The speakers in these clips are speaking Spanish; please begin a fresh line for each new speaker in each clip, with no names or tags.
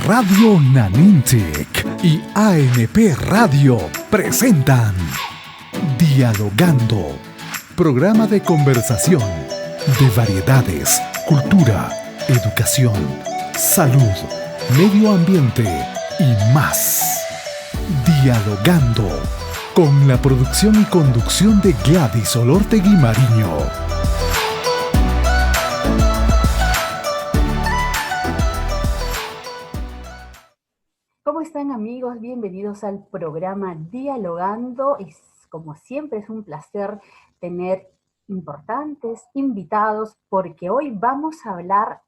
Radio Nanintic y ANP Radio presentan Dialogando, programa de conversación de variedades, cultura, educación, salud, medio ambiente y más. Dialogando, con la producción y conducción de Gladys Olortegui Mariño.
¿Cómo están, amigos? Bienvenidos al programa Dialogando. Como siempre es un placer tener importantes invitados porque hoy vamos a hablar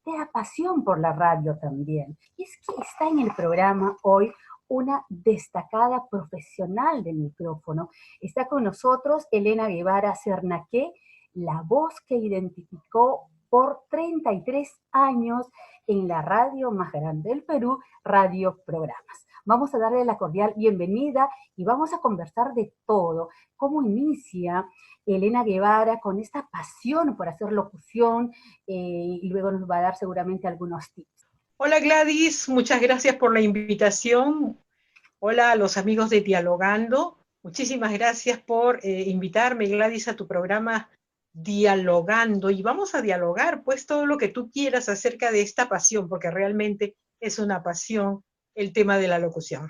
de la pasión por la radio también. Y es que está en el programa hoy una destacada profesional del micrófono. Está con nosotros Elena Guevara Cernaque, la voz que identificó por 33 años en la radio más grande del Perú, Radio Programas. Vamos a darle la cordial bienvenida y vamos a conversar de todo. ¿Cómo inicia Elena Guevara con esta pasión por hacer locución? Y luego nos va a dar seguramente algunos tips.
Hola Gladys, muchas gracias por la invitación. Hola a los amigos de Dialogando. Muchísimas gracias por invitarme, Gladys, a tu programa Dialogando. Y vamos a dialogar, pues, todo lo que tú quieras acerca de esta pasión, porque realmente es una pasión el tema de la locución.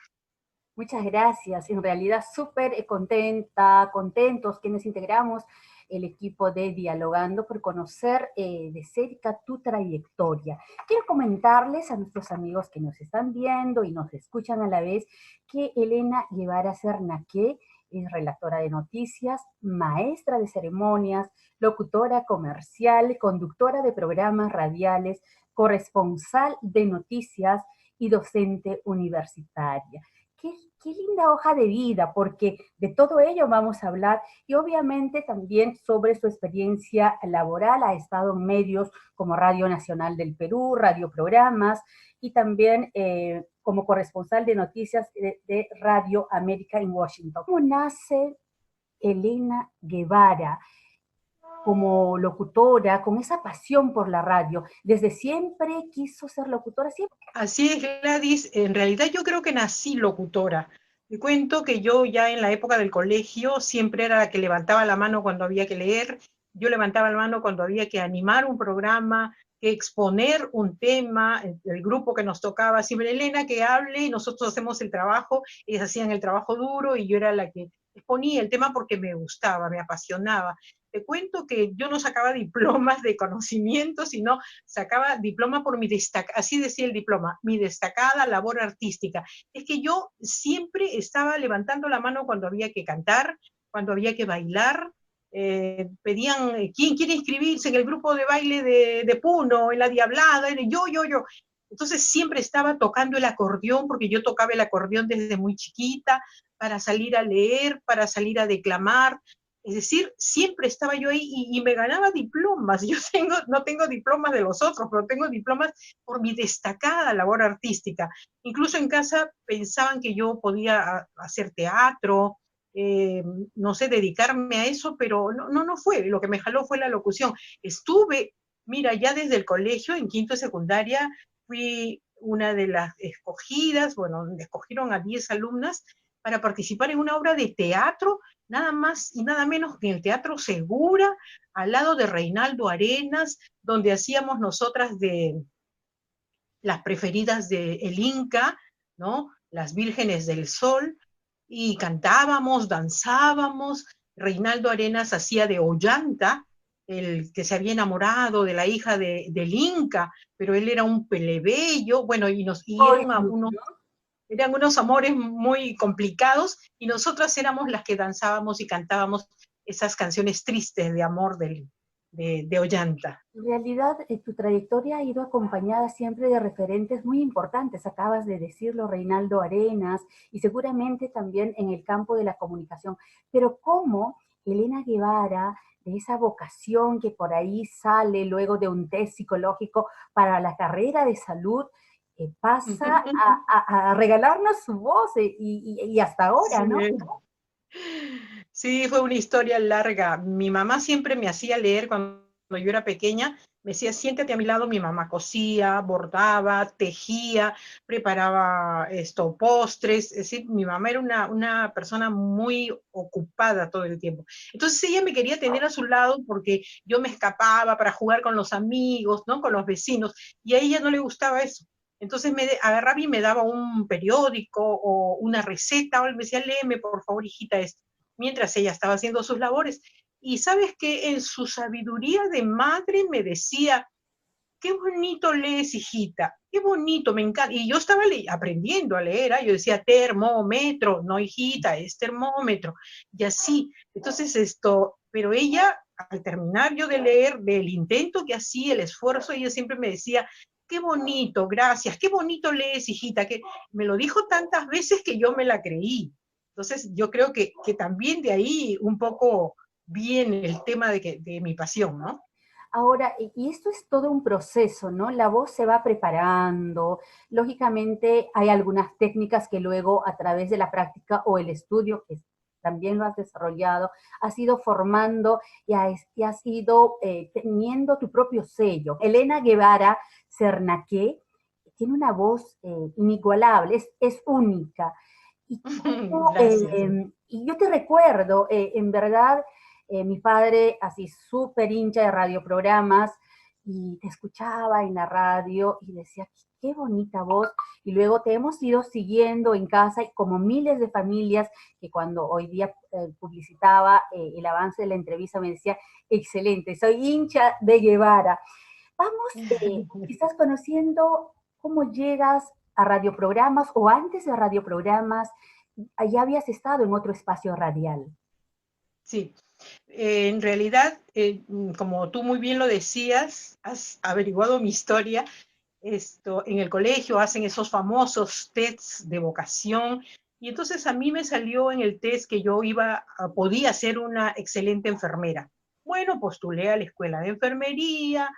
Muchas gracias. En realidad súper contentos quienes integramos el equipo de Dialogando por conocer de cerca tu trayectoria. Quiero comentarles a nuestros amigos que nos están viendo y nos escuchan a la vez que Elena Guevara Cernaque es relatora de noticias, maestra de ceremonias, locutora comercial, conductora de programas radiales, corresponsal de noticias y docente universitaria. Qué linda hoja de vida, porque de todo ello vamos a hablar y obviamente también sobre su experiencia laboral. Ha estado en medios como Radio Nacional del Perú, Radio Programas y también como corresponsal de noticias de Radio América en Washington. ¿Cómo nace Elena Guevara como locutora, con esa pasión por la radio? ¿Desde siempre quiso ser locutora? ¿Siempre?
Así es, Gladys. En realidad yo creo que nací locutora. Te cuento que yo ya en la época del colegio siempre era la que levantaba la mano cuando había que leer. Yo levantaba la mano cuando había que animar un programa, que exponer un tema, el grupo que nos tocaba, siempre Elena que hable y nosotros hacemos el trabajo, ellos hacían el trabajo duro y yo era la que exponía el tema porque me gustaba, me apasionaba. Te cuento que yo no sacaba diplomas de conocimiento, sino sacaba diploma por así decía el diploma, mi destacada labor artística. Es que yo siempre estaba levantando la mano cuando había que cantar, cuando había que bailar. Pedían, ¿quién quiere inscribirse en el grupo de baile de Puno, en la Diablada? Yo. Entonces siempre estaba tocando el acordeón, porque yo tocaba el acordeón desde muy chiquita, para salir a leer, para salir a declamar. Es decir, siempre estaba yo ahí y me ganaba diplomas. Yo no tengo diplomas de los otros, pero tengo diplomas por mi destacada labor artística. Incluso en casa pensaban que yo podía hacer teatro, no sé, dedicarme a eso, pero no fue. Lo que me jaló fue la locución. Mira, ya desde el colegio, en quinto de secundaria, fui una de las escogidas, bueno, escogieron a 10 alumnas para participar en una obra de teatro, nada más y nada menos que en el Teatro Segura, al lado de Reinaldo Arenas, donde hacíamos nosotras de las preferidas del Inca, ¿no? Las Vírgenes del Sol, y cantábamos, danzábamos. Reinaldo Arenas hacía de Ollanta, el que se había enamorado de la hija del Inca, pero él era un plebeyo, bueno, eran unos amores muy complicados, y nosotras éramos las que danzábamos y cantábamos esas canciones tristes de amor de Ollanta.
En realidad, tu trayectoria ha ido acompañada siempre de referentes muy importantes. Acabas de decirlo, Reinaldo Arenas, y seguramente también en el campo de la comunicación. Pero ¿cómo Elena Guevara, de esa vocación que por ahí sale luego de un test psicológico para la carrera de salud, pasa a regalarnos su voz y hasta ahora, ¿no?
Sí, fue una historia larga. Mi mamá siempre me hacía leer cuando yo era pequeña, Me decía, siéntate a mi lado, mi mamá cosía, bordaba, tejía, preparaba postres, es decir, mi mamá era una persona muy ocupada todo el tiempo. Entonces ella me quería tener a su lado porque yo me escapaba para jugar con los amigos, ¿no? Con los vecinos, y a ella no le gustaba eso. Entonces agarraba y me daba un periódico o una receta, o me decía, léeme por favor, hijita, esto, mientras ella estaba haciendo sus labores. Y sabes que en su sabiduría de madre me decía, qué bonito lees, hijita, qué bonito, me encanta. Y yo estaba aprendiendo a leer, ¿eh? Yo decía termómetro, no hijita, es termómetro. Y así, entonces pero ella, al terminar yo de leer, del intento que hacía, el esfuerzo, ella siempre me decía, qué bonito, gracias, qué bonito lees, hijita, que me lo dijo tantas veces que yo me la creí. Entonces yo creo que también de ahí un poco viene el tema de mi pasión, ¿no?
Ahora, y esto es todo un proceso, ¿no? La voz se va preparando. Lógicamente, hay algunas técnicas que luego, a través de la práctica o el estudio, que también lo has desarrollado, has ido formando y has ido teniendo tu propio sello. Elena Guevara Cernaqué tiene una voz inigualable, es única. Y,
Gracias.
y yo te recuerdo, en verdad, mi padre, así súper hincha de radioprogramas, y te escuchaba en la radio y decía, qué bonita voz. Y luego te hemos ido siguiendo en casa, y como miles de familias que cuando hoy día publicitaba el avance de la entrevista me decía, excelente, soy hincha de Guevara. Vamos, quizás conociendo cómo llegas a radioprogramas o antes de radioprogramas, ya habías estado en otro espacio radial.
Sí, en realidad, como tú muy bien lo decías, has averiguado mi historia. En el colegio hacen esos famosos tests de vocación, y entonces a mí me salió en el test que yo podía ser una excelente enfermera. Bueno, postulé a la escuela de enfermería,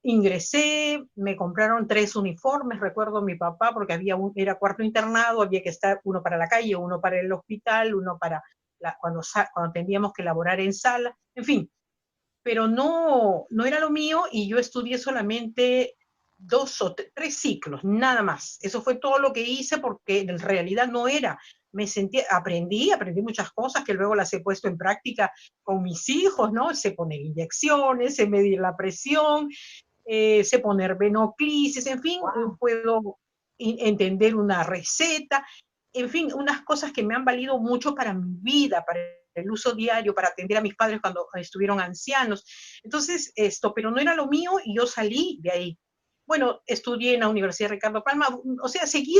ingresé, me compraron 3 uniformes, recuerdo mi papá, porque era cuarto internado, había que estar uno para la calle, uno para el hospital, uno para cuando teníamos que laborar en sala, en fin, pero no era lo mío, y yo estudié solamente 3 ciclos, nada más. Eso fue todo lo que hice, porque en realidad no era. Aprendí muchas cosas que luego las he puesto en práctica con mis hijos, ¿no? Sé poner inyecciones, sé medir la presión, sé poner venoclisis, en fin,
Wow.
puedo entender una receta, en fin, unas cosas que me han valido mucho para mi vida, para el uso diario, para atender a mis padres cuando estuvieron ancianos. Entonces, pero no era lo mío, y yo salí de ahí. Bueno, estudié en la Universidad Ricardo Palma, o sea, seguí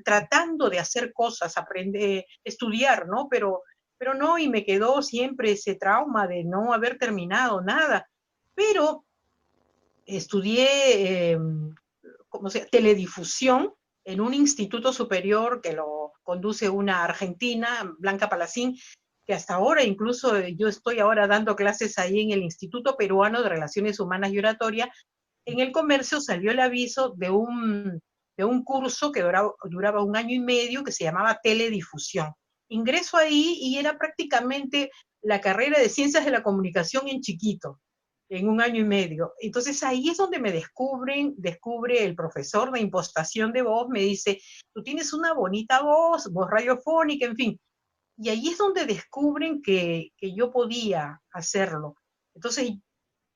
tratando de hacer cosas, aprender, estudiar, ¿no? Pero no, y me quedó siempre ese trauma de no haber terminado nada. Pero estudié teledifusión en un instituto superior que lo conduce una argentina, Blanca Palacín, que hasta ahora, incluso yo estoy ahora dando clases ahí en el Instituto Peruano de Relaciones Humanas y Oratoria. En el comercio salió el aviso de un curso que duraba 1 año y medio, que se llamaba teledifusión. Ingreso ahí y era prácticamente la carrera de ciencias de la comunicación en chiquito, en 1 año y medio. Entonces ahí es donde descubre el profesor de impostación de voz, me dice, tú tienes una bonita voz radiofónica, en fin. Y ahí es donde descubren que yo podía hacerlo. Entonces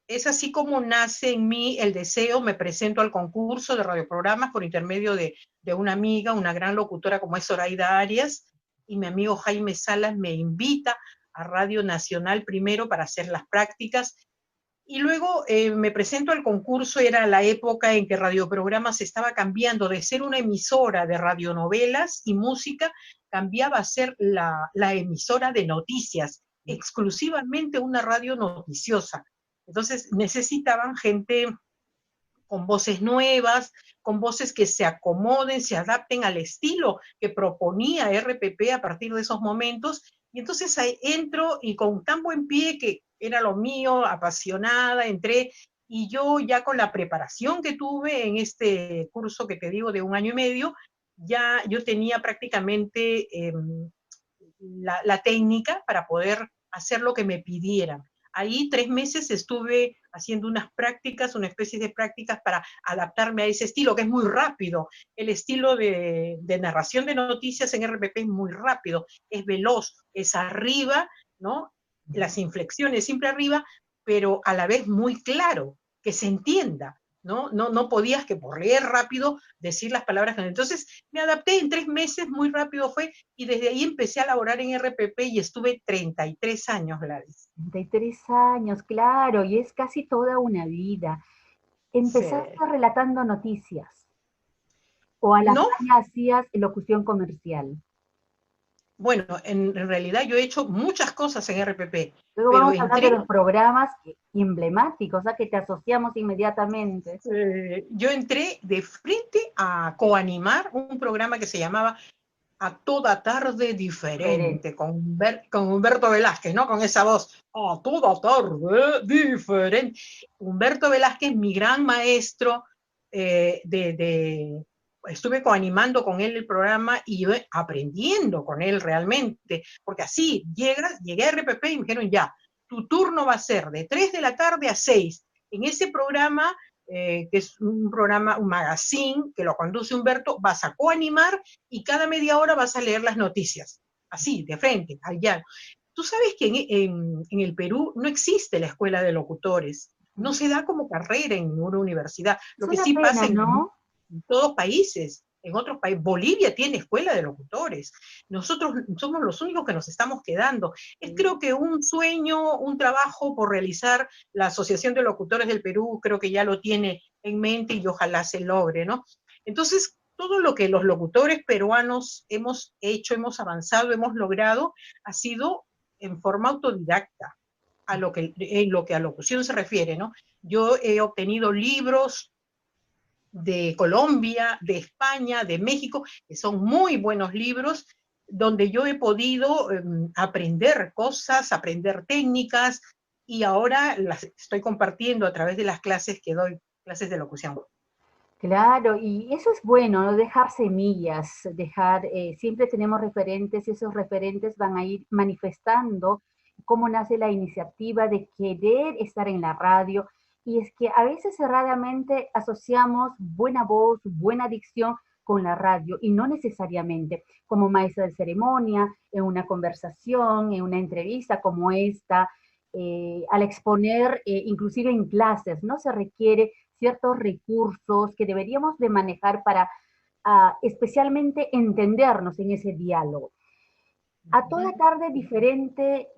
es así como nace en mí el deseo. Me presento al concurso de radioprogramas por intermedio de una amiga, una gran locutora como es Zoraida Arias, y mi amigo Jaime Salas me invita a Radio Nacional primero para hacer las prácticas, y luego me presento al concurso. Era la época en que Radioprogramas estaba cambiando de ser una emisora de radionovelas y música, cambiaba a ser la emisora de noticias, exclusivamente una radio noticiosa. Entonces necesitaban gente con voces nuevas, con voces que se acomoden, se adapten al estilo que proponía RPP a partir de esos momentos. Y entonces ahí entro, y con tan buen pie, que era lo mío, apasionada, entré, y yo ya con la preparación que tuve en este curso que te digo de 1 año y medio, ya yo tenía prácticamente la técnica para poder hacer lo que me pidieran. Ahí 3 meses estuve haciendo unas prácticas, una especie de prácticas para adaptarme a ese estilo, que es muy rápido. El estilo de narración de noticias en RPP es muy rápido, es veloz, es arriba, ¿no? Las inflexiones siempre arriba, pero a la vez muy claro, que se entienda. No podías que por leer rápido decir las palabras. Entonces me adapté en 3 meses, muy rápido fue, y desde ahí empecé a laborar en RPP y estuve 33 años, Gladys.
33 años, claro, y es casi toda una vida.
Sí.
¿Empezaste relatando noticias o a la
No,
par hacías locución comercial?
bueno, en realidad yo he hecho muchas cosas en RPP,
Luego
pero
vamos a hablar de
entré,
los programas emblemáticos, o sea, que te asociamos inmediatamente.
yo entré de frente a coanimar un programa que se llamaba A Toda Tarde
Diferente.
Diferente, con Humberto Velázquez, ¿no? Con esa voz, A Toda Tarde Diferente. Humberto Velázquez, mi gran maestro, estuve coanimando con él el programa y yo aprendiendo con él realmente, porque así llegué a RPP y me dijeron ya, tu turno va a ser de 3 de la tarde a 6. En ese programa, que es un programa, un magazine que lo conduce Humberto, vas a coanimar y cada media hora vas a leer las noticias, así, de frente, allá. Tú sabes que en el Perú no existe la escuela de locutores, no se da como carrera en una universidad,
Es
lo que
una
sí pasa
pena, ¿no?
en todos países. En otros países, Bolivia tiene escuela de locutores. Nosotros somos los únicos que nos estamos quedando. Es creo que un sueño, un trabajo por realizar la Asociación de Locutores del Perú, creo que ya lo tiene en mente y ojalá se logre, ¿no? Entonces, todo lo que los locutores peruanos hemos hecho, hemos avanzado, hemos logrado, ha sido en forma autodidacta, en lo que a locución se refiere, ¿no? Yo he obtenido libros de Colombia, de España, de México, que son muy buenos libros, donde yo he podido aprender cosas, aprender técnicas, y ahora las estoy compartiendo a través de las clases que doy, clases de locución.
Claro, y eso es bueno, ¿no? Dejar semillas, siempre tenemos referentes y esos referentes van a ir manifestando cómo nace la iniciativa de querer estar en la radio. Y es que a veces erradamente asociamos buena voz, buena dicción con la radio y no necesariamente como maestra de ceremonia, en una conversación, en una entrevista como esta, al exponer, inclusive en clases, ¿no? Se requiere ciertos recursos que deberíamos de manejar para especialmente entendernos en ese diálogo. A toda tarde diferente,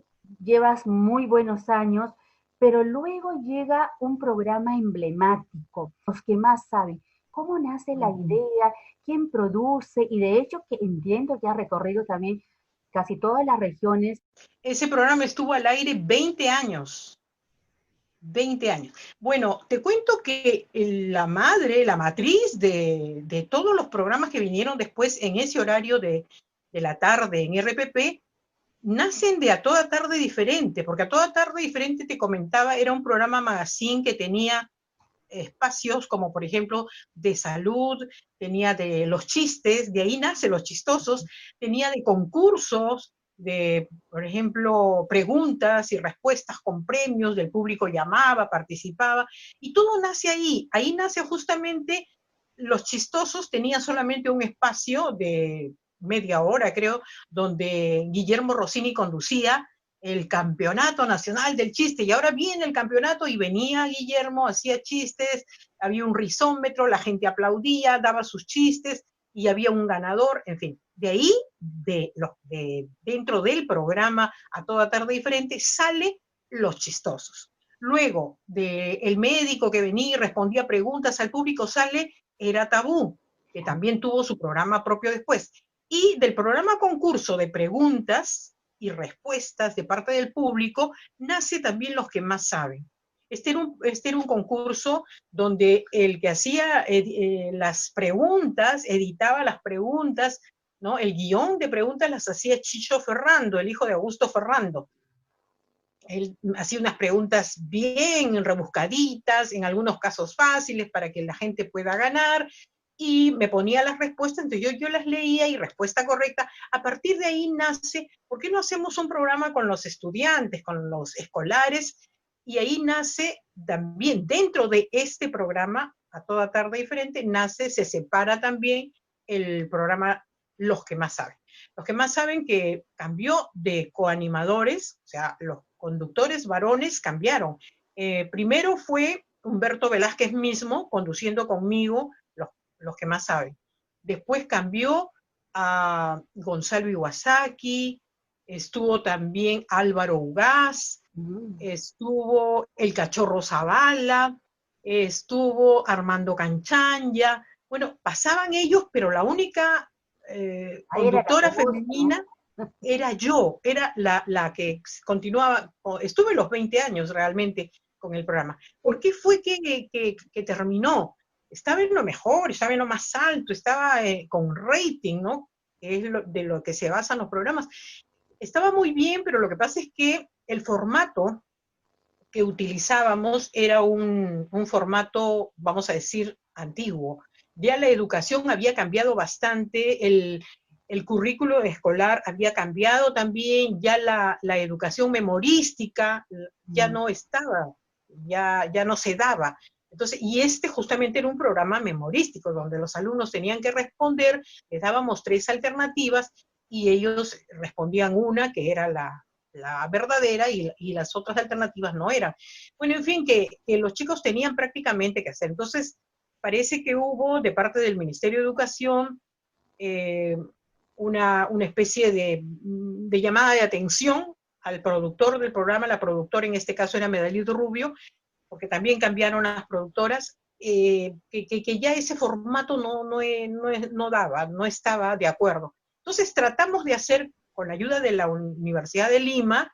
llevas muy buenos años, pero luego llega un programa emblemático, los que más saben. ¿Cómo nace la idea? ¿Quién produce? Y de hecho que entiendo que ha recorrido también casi todas las regiones.
Ese programa estuvo al aire 20 años. 20 años. Bueno, te cuento que la matriz de todos los programas que vinieron después en ese horario de la tarde en RPP, nacen de A Toda Tarde Diferente, porque A Toda Tarde Diferente, te comentaba, era un programa magazine que tenía espacios como por ejemplo de salud, tenía de los chistes, de ahí nace los chistosos, tenía de concursos, de, por ejemplo, preguntas y respuestas con premios, del público llamaba, participaba, y todo nace ahí. Ahí nace justamente, los chistosos tenían solamente un espacio de media hora, creo, donde Guillermo Rossini conducía el campeonato nacional del chiste, y ahora viene el campeonato y venía Guillermo, hacía chistes, había un risómetro, la gente aplaudía, daba sus chistes y había un ganador, en fin. De ahí, dentro del programa A Toda Tarde Diferente, sale los chistosos. Luego, el médico que venía y respondía preguntas al público, sale Era Tabú, que también tuvo su programa propio después. Y del programa concurso de preguntas y respuestas de parte del público, nace también Los que Más Saben. Este era un concurso donde el que hacía las preguntas, editaba las preguntas, ¿no? El guión de preguntas las hacía Chicho Ferrando, el hijo de Augusto Ferrando. Él hacía unas preguntas bien rebuscaditas, en algunos casos fáciles para que la gente pueda ganar, y me ponía las respuestas, entonces yo las leía y respuesta correcta. A partir de ahí nace, ¿por qué no hacemos un programa con los estudiantes, con los escolares? Y ahí nace también, dentro de este programa, a toda tarde diferente, nace, se separa también el programa Los que más saben. Los que más saben que cambió de coanimadores, o sea, los conductores varones cambiaron. Primero fue Humberto Velázquez mismo conduciendo conmigo los que más saben. Después cambió a Gonzalo Iwasaki, estuvo también Álvaro Ugaz, estuvo el Cachorro Zavala, estuvo Armando Canchanya. Bueno, pasaban ellos, pero la única conductora femenina era yo, era la que continuaba, estuve los 20 años realmente con el programa. ¿Por qué fue que terminó? Estaba en lo mejor, estaba en lo más alto, estaba con rating, ¿no? Que es de lo que se basan los programas. Estaba muy bien, pero lo que pasa es que el formato que utilizábamos era un formato, vamos a decir, antiguo. Ya la educación había cambiado bastante, el currículo escolar había cambiado también, ya la educación memorística ya no estaba, ya no se daba. Entonces, y este justamente era un programa memorístico, donde los alumnos tenían que responder, les dábamos 3 alternativas, y ellos respondían una, que era la verdadera, y las otras alternativas no eran. Bueno, en fin, que los chicos tenían prácticamente que hacer. Entonces, parece que hubo de parte del Ministerio de Educación una especie de llamada de atención al productor del programa. La productora en este caso era Medalito Rubio, porque también cambiaron las productoras, que ya ese formato no daba, no estaba de acuerdo. Entonces tratamos de hacer, con la ayuda de la Universidad de Lima,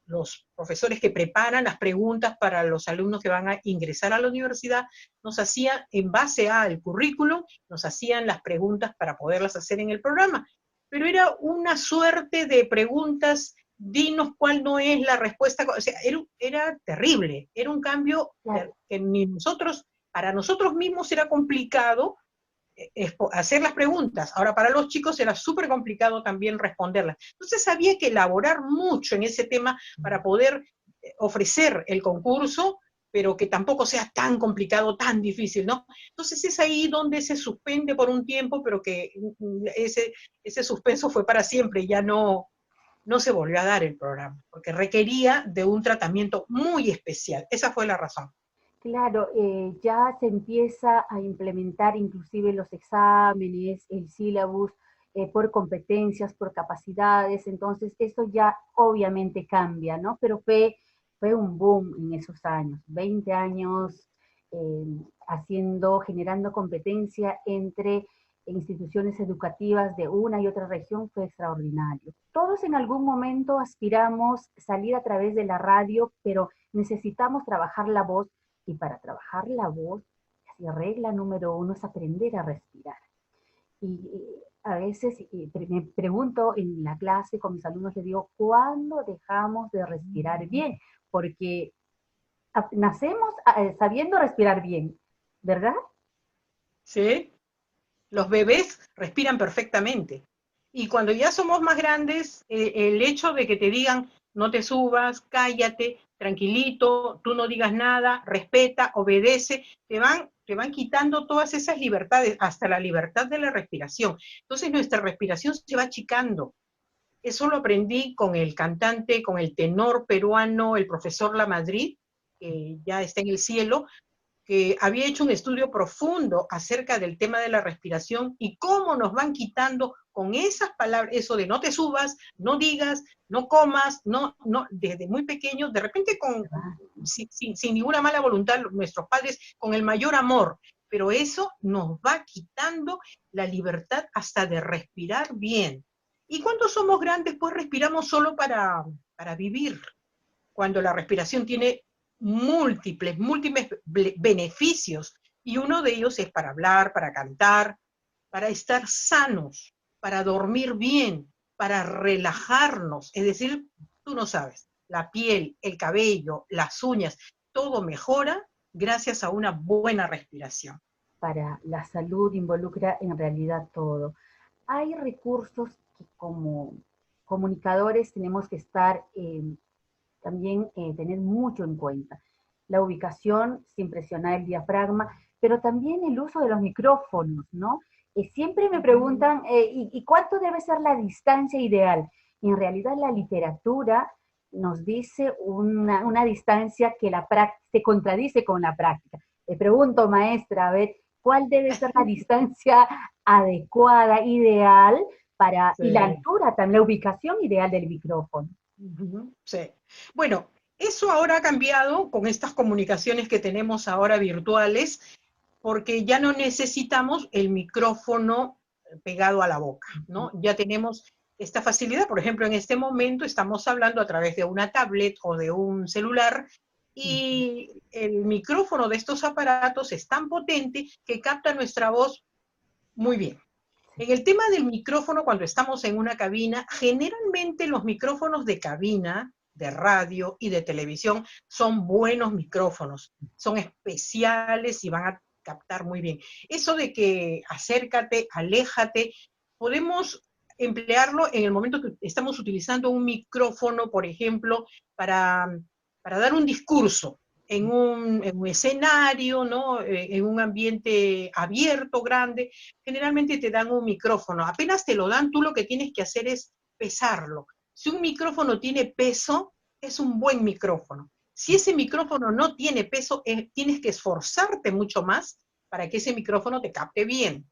los profesores que preparan las preguntas para los alumnos que van a ingresar a la universidad, nos hacían, en base al currículum, nos hacían las preguntas para poderlas hacer en el programa. Pero era una suerte de preguntas, dinos cuál no es la respuesta, o sea, era terrible, era un cambio que ni nosotros, para nosotros mismos era complicado hacer las preguntas. Ahora, para los chicos era súper complicado también responderlas. Entonces había que elaborar mucho en ese tema para poder ofrecer el concurso, pero que tampoco sea tan complicado, tan difícil, ¿no? Entonces es ahí donde se suspende por un tiempo, pero que ese suspenso fue para siempre, ya no se volvió a dar el programa, porque requería de un tratamiento muy especial. Esa fue la razón.
Claro, ya se empieza a implementar inclusive los exámenes, el sílabus, por competencias, por capacidades, entonces esto ya obviamente cambia, ¿no? Pero fue un boom en esos años, 20 años generando competencia entre instituciones educativas de una y otra región fue extraordinario. Todos en algún momento aspiramos salir a través de la radio, pero necesitamos trabajar la voz. Y para trabajar la voz, la regla número 1 es aprender a respirar. Y a veces me pregunto en la clase con mis alumnos, les digo, ¿cuándo dejamos de respirar bien? Porque nacemos sabiendo respirar bien, ¿verdad?
Sí, los bebés respiran perfectamente. Y cuando ya somos más grandes, el hecho de que te digan, no te subas, cállate, tranquilito, tú no digas nada, respeta, obedece, te van quitando todas esas libertades, hasta la libertad de la respiración. Entonces nuestra respiración se va achicando. Eso lo aprendí con el cantante, con el tenor peruano, el profesor Lamadrid, que ya está en el cielo, que había hecho un estudio profundo acerca del tema de la respiración y cómo nos van quitando con esas palabras, eso de no te subas, no digas, no comas, no, desde muy pequeños, de repente sin ninguna mala voluntad, nuestros padres con el mayor amor, pero eso nos va quitando la libertad hasta de respirar bien. Y cuando somos grandes, pues respiramos solo para vivir, cuando la respiración tiene múltiples beneficios, y uno de ellos es para hablar, para cantar, para estar sanos, para dormir bien, para relajarnos. Es decir, tú no sabes, la piel, el cabello, las uñas, todo mejora gracias a una buena respiración.
para la salud involucra en realidad todo. Hay recursos que como comunicadores tenemos que estar también tener mucho en cuenta. La ubicación sin presionar el diafragma, pero también el uso de los micrófonos, ¿no? Siempre me preguntan, ¿y cuánto debe ser la distancia ideal? Y en realidad la literatura nos dice una distancia que se contradice con la práctica. Le pregunto, maestra, a ver, ¿cuál debe ser la distancia adecuada, ideal, y la altura, también la ubicación ideal del micrófono?
Sí. Bueno, eso ahora ha cambiado con estas comunicaciones que tenemos ahora virtuales, porque ya no necesitamos el micrófono pegado a la boca, ¿no? Ya tenemos esta facilidad. Por ejemplo, en este momento estamos hablando a través de una tablet o de un celular, y el micrófono de estos aparatos es tan potente que capta nuestra voz muy bien. En el tema del micrófono, cuando estamos en una cabina, generalmente los micrófonos de cabina, de radio y de televisión, son buenos micrófonos, son especiales y van a captar muy bien. Eso de que acércate, aléjate, podemos emplearlo en el momento que estamos utilizando un micrófono, por ejemplo, para dar un discurso en un escenario, ¿no? En un ambiente abierto, grande. Generalmente te dan un micrófono. Apenas te lo dan, tú lo que tienes que hacer es pesarlo. Si un micrófono tiene peso, es un buen micrófono. Si ese micrófono no tiene peso, tienes que esforzarte mucho más para que ese micrófono te capte bien.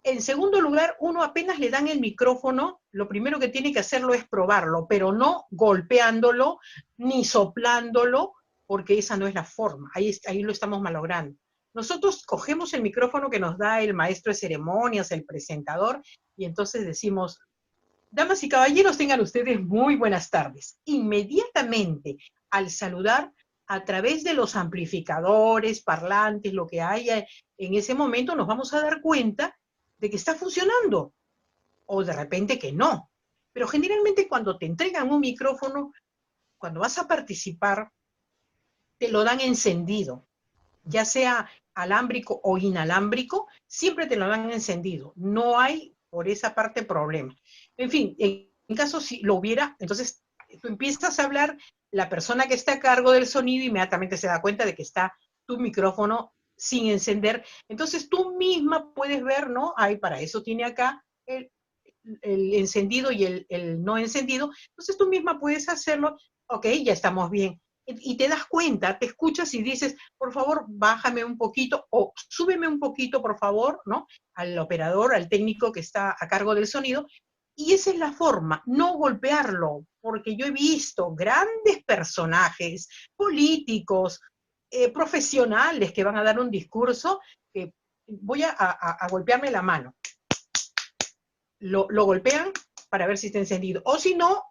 En segundo lugar, uno apenas le dan el micrófono, lo primero que tiene que hacerlo es probarlo, pero no golpeándolo ni soplándolo, porque esa no es la forma, ahí lo estamos malogrando. Nosotros cogemos el micrófono que nos da el maestro de ceremonias, el presentador, y entonces decimos: damas y caballeros, tengan ustedes muy buenas tardes. Inmediatamente, al saludar, a través de los amplificadores, parlantes, lo que haya en ese momento, nos vamos a dar cuenta de que está funcionando, o de repente que no. Pero generalmente cuando te entregan un micrófono, cuando vas a participar, te lo dan encendido, ya sea alámbrico o inalámbrico, siempre te lo dan encendido. No hay por esa parte problema. En fin, en caso si lo hubiera, entonces tú empiezas a hablar, la persona que está a cargo del sonido inmediatamente se da cuenta de que está tu micrófono sin encender. Entonces tú misma puedes ver, ¿no? Ay, para eso tiene acá el encendido y el no encendido. Entonces tú misma puedes hacerlo. Ok, ya estamos bien. Y te das cuenta, te escuchas y dices: por favor, bájame un poquito o súbeme un poquito, por favor, ¿no? Al operador, al técnico que está a cargo del sonido. Y esa es la forma, no golpearlo, porque yo he visto grandes personajes, políticos, profesionales que van a dar un discurso, que voy a golpearme la mano. Lo golpean para ver si está encendido. O si no,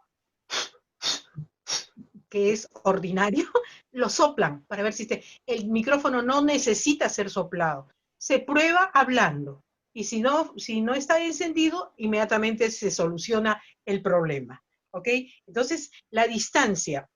que es ordinario, lo soplan para ver si el micrófono no necesita ser soplado. Se prueba hablando. Y si no está encendido, inmediatamente se soluciona el problema. ¿Ok? Entonces, la distancia.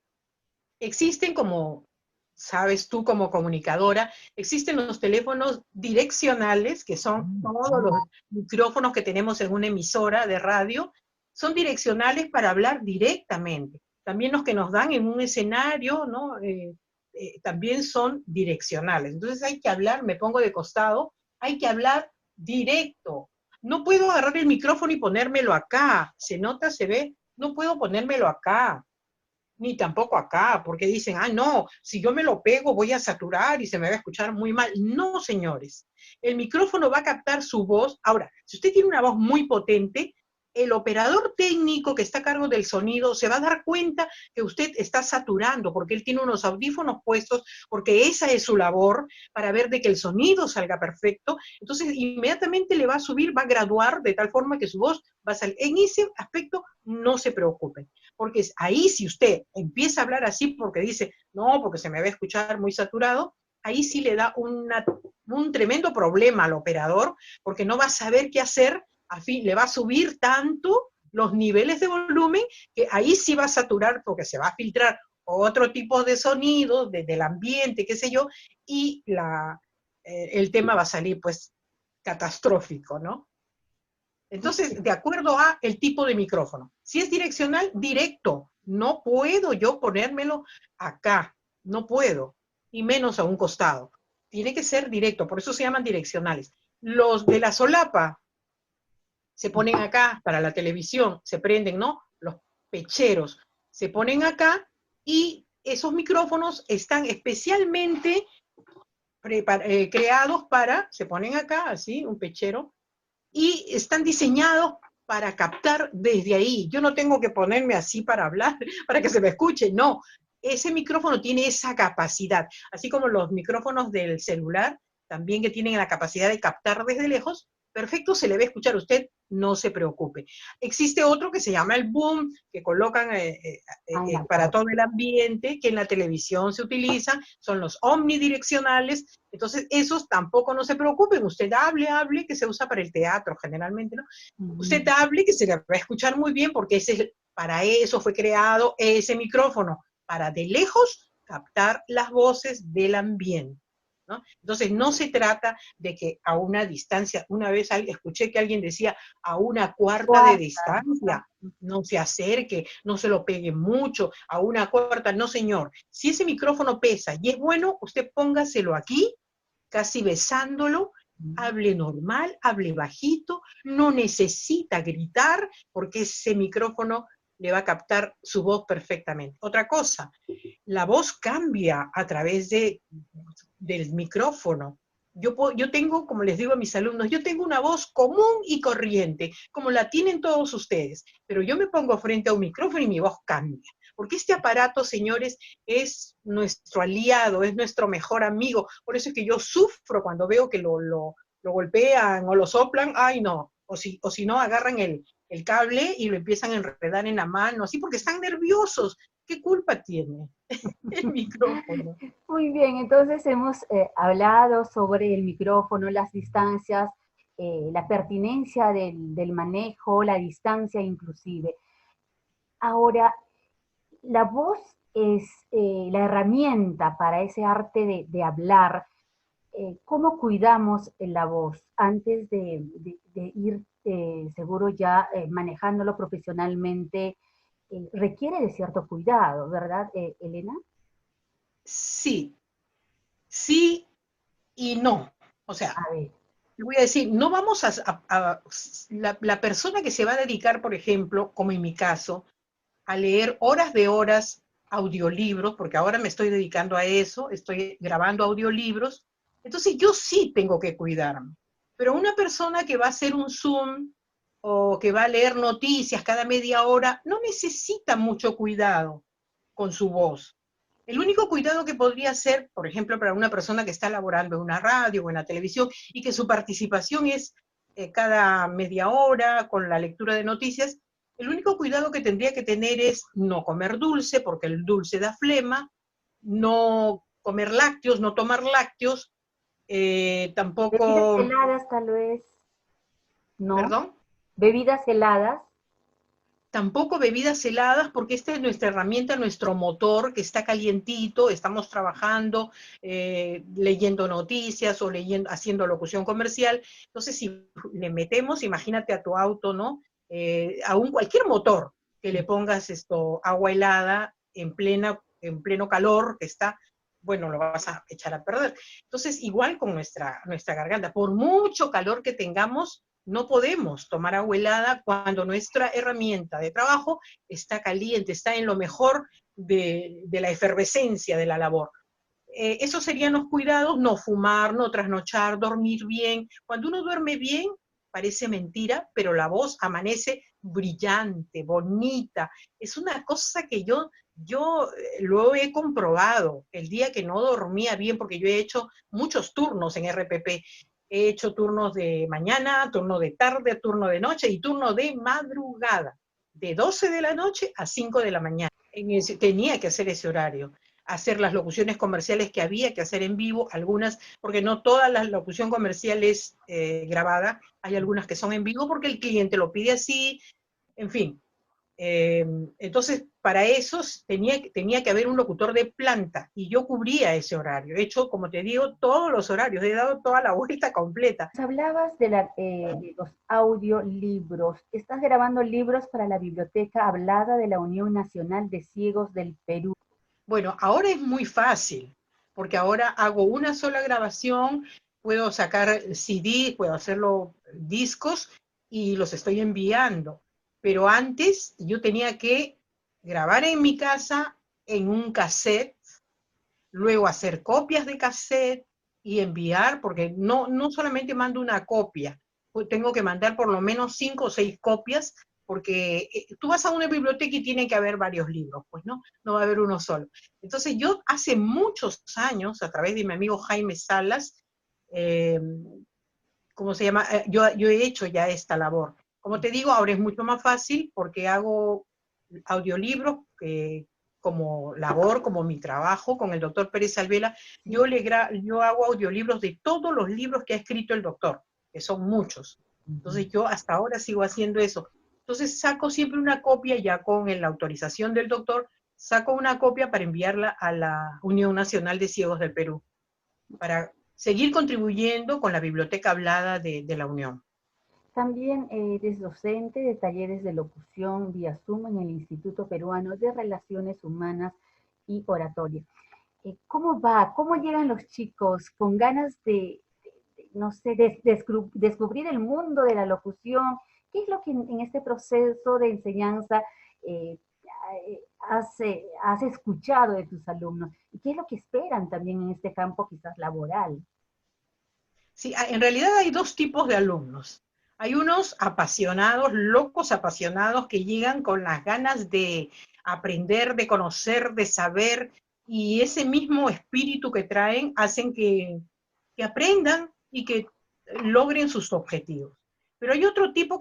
Existen, como sabes tú como comunicadora, existen los teléfonos direccionales, que son todos los micrófonos que tenemos en una emisora de radio, son direccionales para hablar directamente. También los que nos dan en un escenario, ¿no? También son direccionales. Entonces hay que hablar, me pongo de costado, hay que hablar directo. No puedo agarrar el micrófono y ponérmelo acá. ¿Se nota? ¿Se ve? No puedo ponérmelo acá, ni tampoco acá, porque dicen: ah, no, si yo me lo pego voy a saturar y se me va a escuchar muy mal. No, señores, el micrófono va a captar su voz. Ahora, si usted tiene una voz muy potente, el operador técnico que está a cargo del sonido se va a dar cuenta que usted está saturando, porque él tiene unos audífonos puestos, porque esa es su labor, para ver de que el sonido salga perfecto. Entonces, inmediatamente le va a subir, va a graduar de tal forma que su voz va a salir. En ese aspecto, no se preocupen, porque ahí si usted empieza a hablar así porque dice: no, porque se me va a escuchar muy saturado, ahí sí le da un tremendo problema al operador, porque no va a saber qué hacer. A fin, le va a subir tanto los niveles de volumen que ahí sí va a saturar, porque se va a filtrar otro tipo de sonido del ambiente, qué sé yo, y el tema va a salir pues catastrófico, ¿no? Entonces, de acuerdo a el tipo de micrófono. Si es direccional, directo. No puedo yo ponérmelo acá, no puedo, y menos a un costado. Tiene que ser directo, por eso se llaman direccionales. Los de la solapa se ponen acá para la televisión, se prenden, ¿no? Los pecheros se ponen acá y esos micrófonos están especialmente creados para, se ponen acá, así, un pechero, y están diseñados para captar desde ahí. Yo no tengo que ponerme así para hablar, para que se me escuche, no. Ese micrófono tiene esa capacidad, así como los micrófonos del celular, también que tienen la capacidad de captar desde lejos, perfecto, se le va a escuchar a usted, no se preocupe. Existe otro que se llama el boom, que colocan para todo el ambiente, que en la televisión se utiliza, son los omnidireccionales, entonces esos tampoco no se preocupen, usted hable, que se usa para el teatro generalmente, ¿no? Usted hable, que se le va a escuchar muy bien, porque para eso fue creado ese micrófono, para de lejos captar las voces del ambiente, ¿no? Entonces no se trata de que a una distancia, una vez escuché que alguien decía a una cuarta de distancia, no se acerque, no se lo pegue mucho, a una cuarta, no señor. Si ese micrófono pesa y es bueno, usted póngaselo aquí, casi besándolo, hable normal, hable bajito, no necesita gritar porque ese micrófono le va a captar su voz perfectamente. Otra cosa, la voz cambia a través del micrófono. Yo tengo, como les digo a mis alumnos, yo tengo una voz común y corriente, como la tienen todos ustedes, pero yo me pongo frente a un micrófono y mi voz cambia. Porque este aparato, señores, es nuestro aliado, es nuestro mejor amigo. Por eso es que yo sufro cuando veo que lo golpean o lo soplan, ay no, o si no, agarran el cable y lo empiezan a enredar en la mano, así porque están nerviosos. ¿Qué culpa tiene el micrófono?
Muy bien, entonces hemos hablado sobre el micrófono, las distancias, la pertinencia del manejo, la distancia inclusive. Ahora, la voz es la herramienta para ese arte de hablar. ¿Cómo cuidamos la voz antes de ir seguro ya manejándolo profesionalmente? Requiere de cierto cuidado, ¿verdad, Elena?
Sí, sí y no. O sea,
A ver.
le voy a decir, no vamos la persona que se va a dedicar, por ejemplo, como en mi caso, a leer horas de horas audiolibros, porque ahora me estoy dedicando a eso, estoy grabando audiolibros, entonces yo sí tengo que cuidarme. Pero una persona que va a hacer un Zoom o que va a leer noticias cada media hora, no necesita mucho cuidado con su voz. El único cuidado que podría ser, por ejemplo, para una persona que está laborando en una radio o en la televisión y que su participación es cada media hora con la lectura de noticias, el único cuidado que tendría que tener es no comer dulce, porque el dulce da flema, no comer lácteos, no tomar lácteos,
Bebidas
tampoco,
heladas tal vez, ¿no?
perdón,
Bebidas heladas.
tampoco bebidas heladas, porque esta es nuestra herramienta, nuestro motor que está calientito, estamos trabajando, leyendo noticias o haciendo locución comercial. Entonces, si le metemos, imagínate a tu auto, ¿no? A cualquier motor que le pongas agua helada en pleno calor que está, bueno, lo vas a echar a perder. Entonces, igual con nuestra garganta, por mucho calor que tengamos, no podemos tomar agua helada cuando nuestra herramienta de trabajo está caliente, está en lo mejor de la efervescencia de la labor. Esos serían los cuidados: no fumar, no trasnochar, dormir bien. Cuando uno duerme bien, parece mentira, pero la voz amanece brillante, bonita. Es una cosa que yo lo he comprobado el día que no dormía bien, porque yo he hecho muchos turnos en RPP. He hecho turnos de mañana, turno de tarde, turno de noche y turno de madrugada, de 12 de la noche a 5 de la mañana. Tenía que hacer ese horario, hacer las locuciones comerciales que había que hacer en vivo, algunas, porque no toda la locución comercial es grabada, hay algunas que son en vivo porque el cliente lo pide así, en fin. Entonces, para eso tenía que haber un locutor de planta, y yo cubría ese horario. He hecho, como te digo, todos los horarios, he dado toda la vuelta completa.
Hablabas de los audiolibros. Estás grabando libros para la Biblioteca Hablada de la Unión Nacional de Ciegos del Perú.
Bueno, ahora es muy fácil, porque ahora hago una sola grabación, puedo sacar CD, puedo hacerlo discos y los estoy enviando. Pero antes yo tenía que grabar en mi casa en un cassette, luego hacer copias de cassette y enviar, porque no solamente mando una copia, pues tengo que mandar por lo menos 5 o 6 copias, porque tú vas a una biblioteca y tiene que haber varios libros, pues no va a haber uno solo. Entonces yo hace muchos años, a través de mi amigo Jaime Salas, eh, ¿cómo se llama? Yo he hecho ya esta labor. Como te digo, ahora es mucho más fácil porque hago audiolibros como labor, como mi trabajo con el doctor Pérez Alvela. Yo hago audiolibros de todos los libros que ha escrito el doctor, que son muchos. Entonces yo hasta ahora sigo haciendo eso. Entonces saco siempre una copia ya con la autorización del doctor, saco una copia para enviarla a la Unión Nacional de Ciegos del Perú, para seguir contribuyendo con la biblioteca hablada de la Unión.
También eres docente de talleres de locución vía Zoom en el Instituto Peruano de Relaciones Humanas y Oratoria. ¿Cómo va? ¿Cómo llegan los chicos con ganas no sé, descubrir el mundo de la locución? ¿Qué es lo que en este proceso de enseñanza eh, has escuchado de tus alumnos? ¿Y qué es lo que esperan también en este campo quizás laboral?
Sí, en realidad hay dos tipos de alumnos. Hay unos apasionados, locos apasionados, que llegan con las ganas de aprender, de conocer, de saber, y ese mismo espíritu que traen hacen que aprendan y que logren sus objetivos. Pero hay otro tipo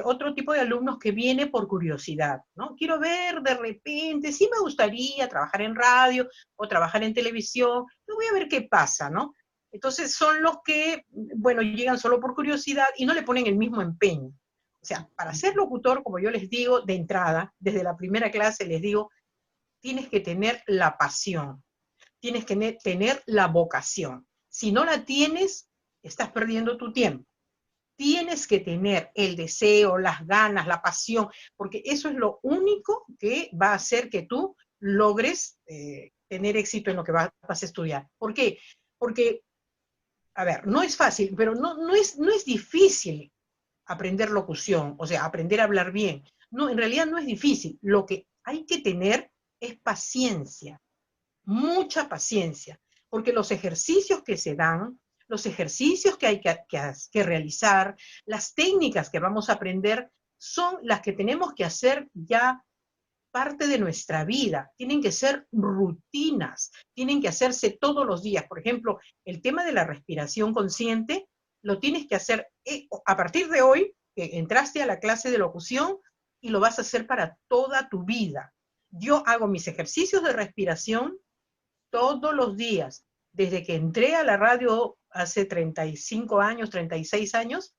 otro tipo de alumnos que viene por curiosidad, ¿no? Quiero ver de repente, sí me gustaría trabajar en radio o trabajar en televisión, yo voy a ver qué pasa, ¿no? Entonces son los que, bueno, llegan solo por curiosidad y no le ponen el mismo empeño. O sea, para ser locutor, como yo les digo de entrada, desde la primera clase les digo, tienes que tener la pasión, tienes que tener la vocación. Si no la tienes, estás perdiendo tu tiempo. Tienes que tener el deseo, las ganas, la pasión, porque eso es lo único que va a hacer que tú logres tener éxito en lo que vas a estudiar. ¿Por qué? Porque, a ver, no es fácil, pero no es difícil aprender locución, o sea, aprender a hablar bien. No, en realidad no es difícil. Lo que hay que tener es paciencia, mucha paciencia, porque los ejercicios que se dan, los ejercicios que hay que realizar, las técnicas que vamos a aprender, son las que tenemos que hacer ya parte de nuestra vida, tienen que ser rutinas, tienen que hacerse todos los días. Por ejemplo, el tema de la respiración consciente lo tienes que hacer a partir de hoy, que entraste a la clase de locución, y lo vas a hacer para toda tu vida. Yo hago mis ejercicios de respiración todos los días, desde que entré a la radio hace 35 años, 36 años,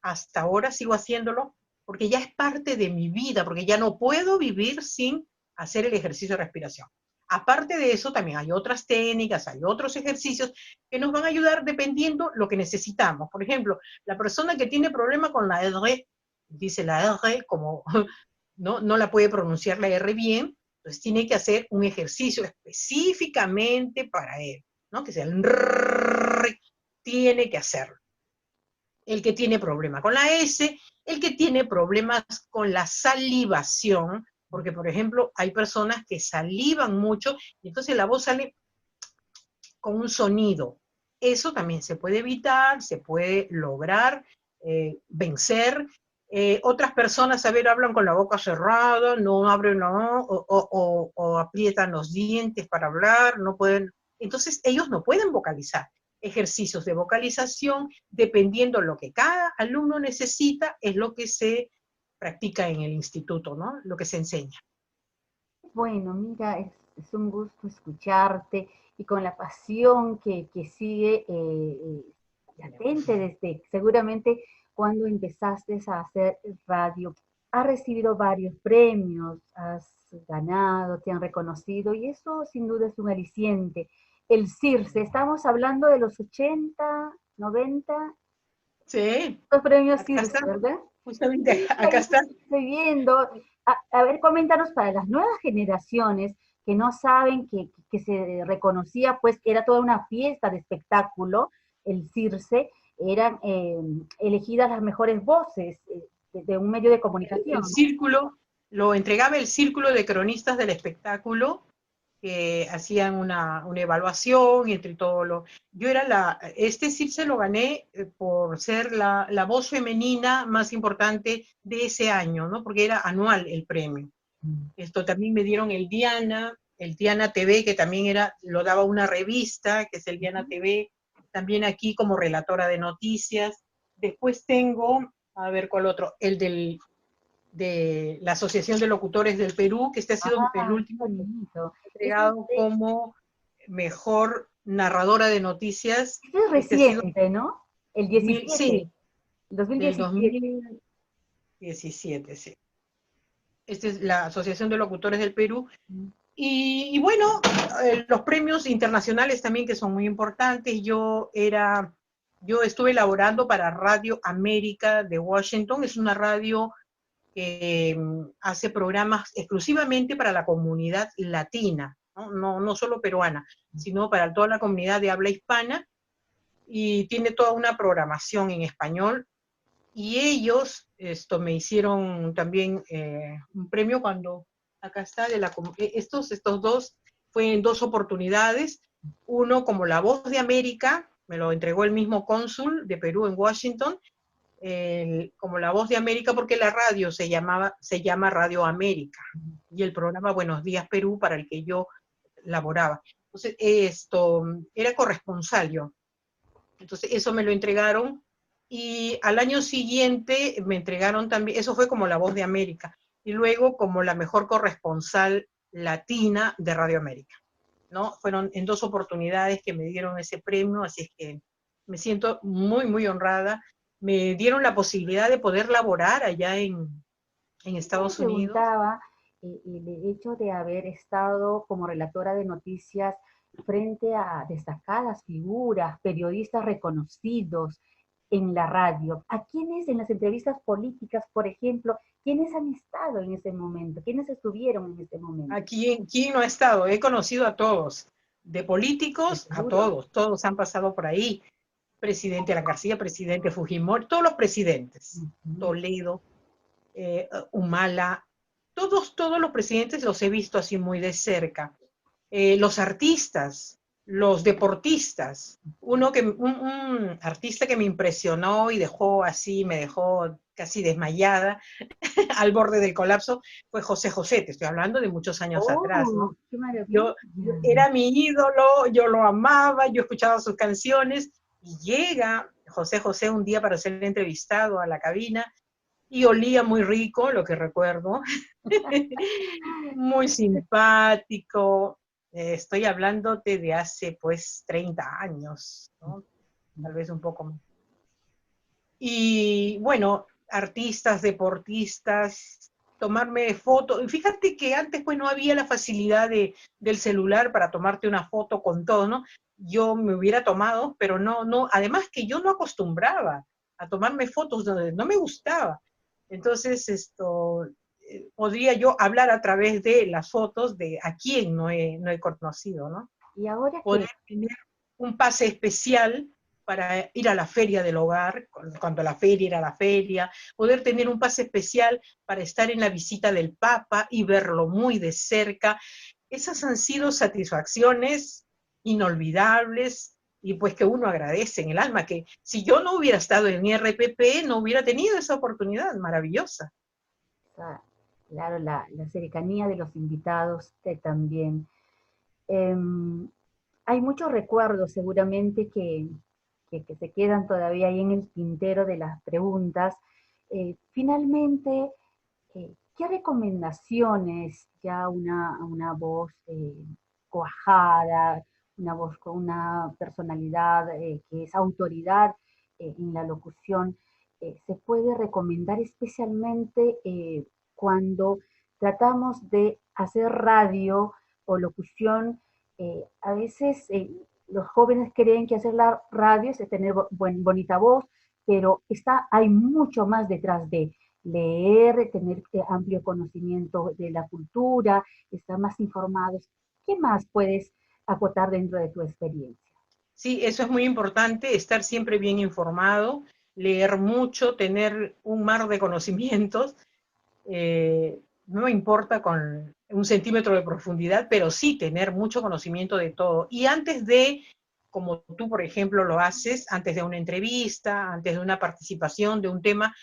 hasta ahora sigo haciéndolo, porque ya es parte de mi vida, porque ya no puedo vivir sin hacer el ejercicio de respiración. Aparte de eso, también hay otras técnicas, hay otros ejercicios que nos van a ayudar dependiendo lo que necesitamos. Por ejemplo, la persona que tiene problema con la R, dice la R como no la puede pronunciar la R bien, entonces tiene que hacer un ejercicio específicamente para él, ¿no? Que sea el R, tiene que hacerlo. El que tiene problema con la S, el que tiene problemas con la salivación, porque por ejemplo hay personas que salivan mucho y entonces la voz sale con un sonido. Eso también se puede evitar, se puede lograr vencer. Otras personas, a ver, hablan con la boca cerrada, no abren o aprietan los dientes para hablar, no pueden. Entonces ellos no pueden vocalizar. Ejercicios de vocalización, dependiendo lo que cada alumno necesita, es lo que se practica en el instituto, ¿no? Lo que se enseña.
Bueno, mira, es un gusto escucharte y con la pasión que sigue latente desde seguramente cuando empezaste a hacer radio. has recibido varios premios, has ganado, te han reconocido, y eso sin duda es un aliciente. El CIRSE, estamos hablando de los 80, 90,
Sí,
los premios
acá está,
CIRSE, ¿verdad?
justamente
Sí,
acá
ahí
está.
estoy viendo. A ver, coméntanos para las nuevas generaciones que no saben que se reconocía, pues que era toda una fiesta de espectáculo, el CIRSE, eran elegidas las mejores voces de un medio de
El
comunicación, ¿no?
círculo, lo entregaba el círculo de cronistas del espectáculo, que hacían una evaluación entre todos los... Yo era este sí se lo gané por ser la voz femenina más importante de ese año, ¿no? Porque era anual el premio. Esto también me dieron el Diana TV, que también lo daba una revista, que es el Diana TV, también aquí como relatora de noticias. Después tengo, a ver cuál otro, de la Asociación de Locutores del Perú, que este ha sido el
Ah, qué
último
bonito. Eso
entregado como mejor narradora de noticias.
eso es
Este ha sido
reciente, ¿no? El 17,
sí,
el
del
2017.
2017, sí. Esta es la Asociación de Locutores del Perú. Y bueno, los premios internacionales también que son muy importantes. Yo estuve elaborando para Radio América de Washington. Es una radio que hace programas exclusivamente para la comunidad latina, no solo peruana, sino para toda la comunidad de habla hispana, y tiene toda una programación en español. Y ellos me hicieron también un premio cuando, acá está, estos dos, fue en dos oportunidades, uno como la Voz de América, me lo entregó el mismo cónsul de Perú en Washington, como la Voz de América, porque la radio se llama Radio América, y el programa Buenos Días Perú, para el que yo laboraba. Entonces, esto era corresponsal yo. Entonces, eso me lo entregaron, y al año siguiente me entregaron también, eso fue como la Voz de América, y luego como la mejor corresponsal latina de Radio América, ¿no? Fueron en dos oportunidades que me dieron ese premio, así es que me siento muy, muy honrada. Me dieron la posibilidad de poder laborar allá en
Yo me
Estados Unidos.
preguntaba el hecho de haber estado como relatora de noticias frente a destacadas figuras, periodistas reconocidos en la radio. ¿A quiénes en las entrevistas políticas, por ejemplo, quiénes han estado en ese momento? ¿Quiénes estuvieron en ese momento?
Aquí, ¿quién no ha estado? He conocido a todos, de
De
políticos a
seguro.
todos han pasado por ahí. Presidente Alan García, presidente Fujimori, todos los presidentes,
Ujú.
Toledo, Humala, todos los presidentes los he visto así muy de cerca. Los artistas, los deportistas, un artista que me impresionó y me dejó casi desmayada al borde del colapso, fue José José, te estoy hablando de muchos años atrás,
Oh,
¿no?
qué
Yo
maravilla.
era mi ídolo, yo lo amaba, yo escuchaba sus canciones, y llega José José un día para ser entrevistado a la cabina, y olía muy rico, lo que recuerdo, muy simpático. Estoy hablándote de hace pues 30 años, ¿no? Tal vez un poco más. Y bueno, artistas, deportistas, tomarme fotos. Fíjate que antes pues no había la facilidad del celular para tomarte una foto con todo, ¿no? Yo me hubiera tomado, pero no, además que yo no acostumbraba a tomarme fotos, no me gustaba. Entonces, podría yo hablar a través de las fotos de a quién no he conocido, ¿no?
Y ahora
Poder
que
tener un pase especial para ir a la feria del hogar, cuando la feria era la feria, poder tener un pase especial para estar en la visita del Papa y verlo muy de cerca. Esas han sido satisfacciones inolvidables, y pues que uno agradece en el alma, que si yo no hubiera estado en IRPP, no hubiera tenido esa oportunidad maravillosa.
claro, la cercanía de los invitados también. Eh, Hay muchos recuerdos seguramente que se quedan todavía ahí en el tintero de las preguntas. Finalmente, ¿qué recomendaciones, ya una voz cuajada, una voz con una personalidad que es autoridad en la locución, se puede recomendar especialmente cuando tratamos de hacer radio o locución? A veces los jóvenes creen que hacer la radio es tener bonita voz, pero hay mucho más detrás de leer, tener amplio conocimiento de la cultura, estar más informados. ¿Qué más puedes acotar dentro de tu experiencia?
Sí, eso es muy importante, estar siempre bien informado, leer mucho, tener un mar de conocimientos, no importa con un centímetro de profundidad, pero sí tener mucho conocimiento de todo. Y antes de, como tú, por ejemplo, lo haces, antes de una entrevista, antes de una participación de un tema,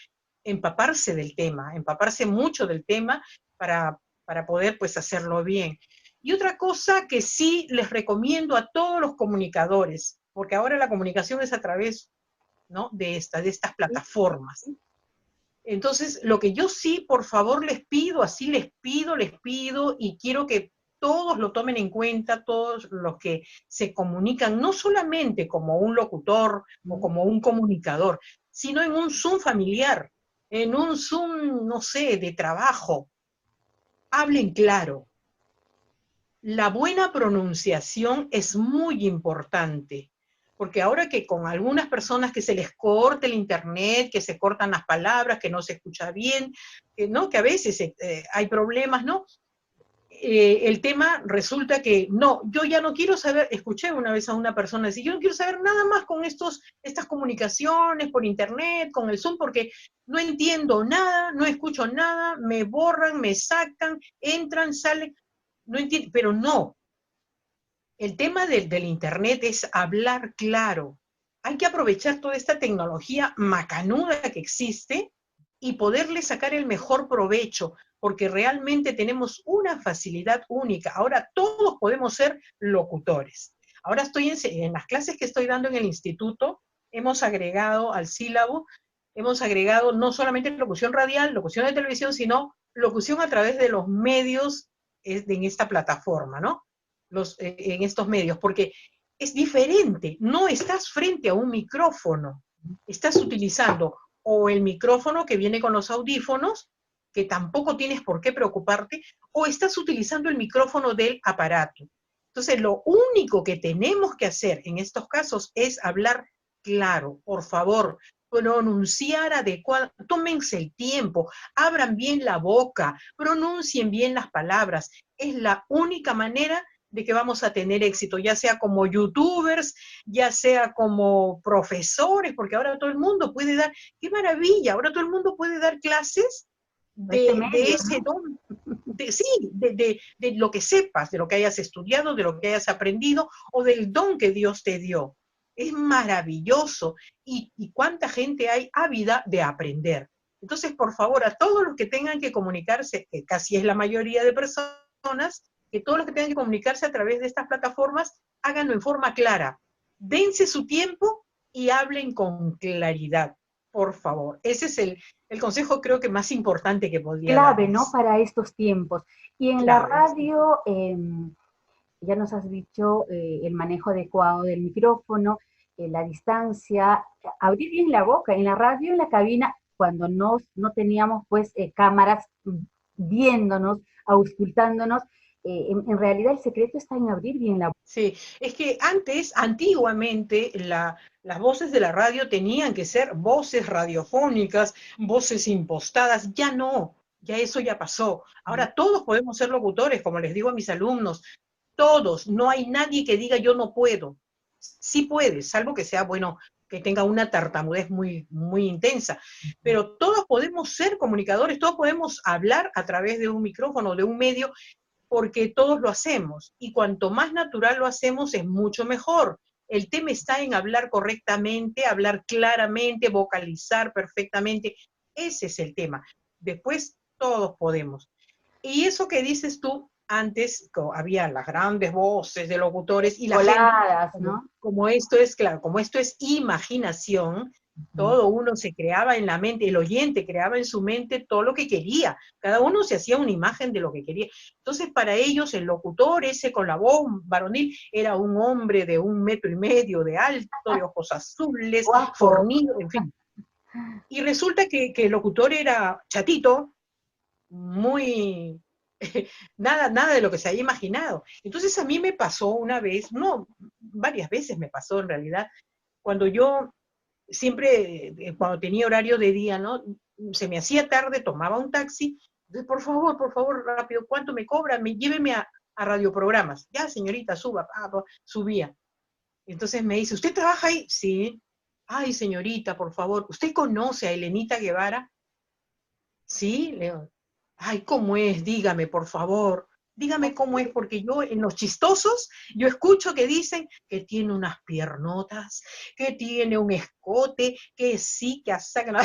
empaparse del tema, empaparse mucho del tema para poder pues hacerlo bien. Y otra cosa que sí les recomiendo a todos los comunicadores, porque ahora la comunicación es a través, ¿no?, de estas plataformas. Entonces, lo que yo sí, por favor, les pido, así les pido, y quiero que todos lo tomen en cuenta, todos los que se comunican, no solamente como un locutor o como un comunicador, sino en un Zoom familiar, en un Zoom, no sé, de trabajo. Hablen claro. La buena pronunciación es muy importante, porque ahora que con algunas personas que se les corta el internet, que se cortan las palabras, que no se escucha bien, ¿no?, que a veces hay problemas, ¿no? El tema resulta que, no, yo ya no quiero saber, escuché una vez a una persona decir, yo no quiero saber nada más con estas comunicaciones por internet, con el Zoom, porque no entiendo nada, no escucho nada, me borran, me sacan, entran, salen, no entiendo, pero no. El tema del internet es hablar claro. Hay que aprovechar toda esta tecnología macanuda que existe y poderle sacar el mejor provecho, porque realmente tenemos una facilidad única. Ahora todos podemos ser locutores. Ahora estoy en las clases que estoy dando en el instituto, hemos agregado al sílabo, hemos agregado no solamente locución radial, locución de televisión, sino locución a través de los medios en esta plataforma, ¿no? En estos medios, porque es diferente, no estás frente a un micrófono, estás utilizando o el micrófono que viene con los audífonos, que tampoco tienes por qué preocuparte, o estás utilizando el micrófono del aparato. Entonces, lo único que tenemos que hacer en estos casos es hablar claro, por favor, pronunciar adecuado, tómense el tiempo, abran bien la boca, pronuncien bien las palabras. Es la única manera de que vamos a tener éxito, ya sea como youtubers, ya sea como profesores, porque ahora todo el mundo puede dar, qué maravilla, ahora todo el mundo puede dar clases
Este
de
medio,
ese
¿no?
don, sí, de lo que sepas, de lo que hayas estudiado, de lo que hayas aprendido, o del don que Dios te dio. Es maravilloso, y cuánta gente hay ávida de aprender. Entonces, por favor, a todos los que tengan que comunicarse, que casi es la mayoría de personas, que todos los que tengan que comunicarse a través de estas plataformas, háganlo en forma clara. Dense su tiempo y hablen con claridad, por favor. Ese es el consejo, creo que más importante que podría
Clave, ¿no?
darles.
Para estos tiempos. Y en la
Clave, sí.
radio, ya nos has dicho el manejo adecuado del micrófono, la distancia, abrir bien la boca. En la radio, en la cabina, cuando no teníamos pues cámaras viéndonos, auscultándonos, en realidad el secreto está en abrir bien la boca.
Sí, es que antiguamente, las voces de la radio tenían que ser voces radiofónicas, voces impostadas, ya no, ya eso ya pasó. Ahora todos podemos ser locutores, como les digo a mis alumnos, todos, no hay nadie que diga yo no puedo. Sí puedes, salvo que sea, bueno, que tenga una tartamudez muy, muy intensa, pero todos podemos ser comunicadores, todos podemos hablar a través de un micrófono, de un medio, porque todos lo hacemos, y cuanto más natural lo hacemos es mucho mejor. El tema está en hablar correctamente, hablar claramente, vocalizar perfectamente. Ese es el tema. Después todos podemos. Y eso que dices tú, antes había las grandes voces de locutores y la gente,
Coladas, ¿no?
como esto es, claro, como esto es imaginación, todo uno se creaba en la mente, el oyente creaba en su mente todo lo que quería, cada uno se hacía una imagen de lo que quería. Entonces, para ellos, el locutor ese con la voz varonil era un hombre de 1,5 metros de alto, de ojos azules,
Guapo.
fornido, en fin. Y resulta que el locutor era chatito, muy... nada de lo que se había imaginado. Entonces a mí me pasó una vez, no, varias veces me pasó en realidad, cuando yo siempre, cuando tenía horario de día, ¿no? Se me hacía tarde, tomaba un taxi, entonces, por favor, rápido, ¿cuánto me cobran? Lléveme a radioprogramas. Ya, señorita, suba, subía. Entonces me dice, ¿usted trabaja ahí? Sí. Ay, señorita, por favor, ¿usted conoce a Elenita Guevara? Sí, le digo, ay, ¿cómo es? Dígame, por favor. Dígame cómo es, porque yo en los chistosos, yo escucho que dicen que tiene unas piernotas, que tiene un escote, que sí, que hasta que no.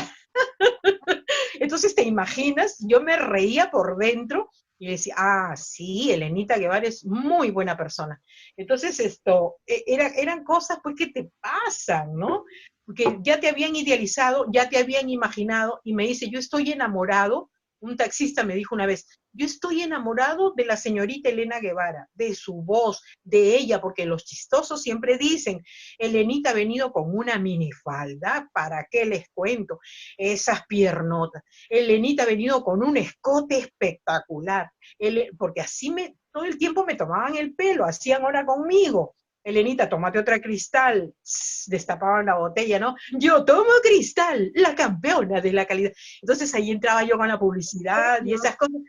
Entonces, ¿te imaginas? Yo me reía por dentro y decía, ah, sí, Elenita Guevara es muy buena persona. Entonces, eran cosas pues que te pasan, ¿no? Porque ya te habían idealizado, ya te habían imaginado, y me dice, yo estoy enamorado. Un taxista me dijo una vez, yo estoy enamorado de la señorita Elena Guevara, de su voz, de ella, porque los chistosos siempre dicen, Elenita ha venido con una minifalda, ¿para qué les cuento? Esas piernotas. Elenita ha venido con un escote espectacular, porque todo el tiempo me tomaban el pelo, hacían hora conmigo. Elenita, tómate otra Cristal, destapaban la botella, ¿no? Yo tomo Cristal, la campeona de la calidad. Entonces ahí entraba yo con la publicidad y esas cosas.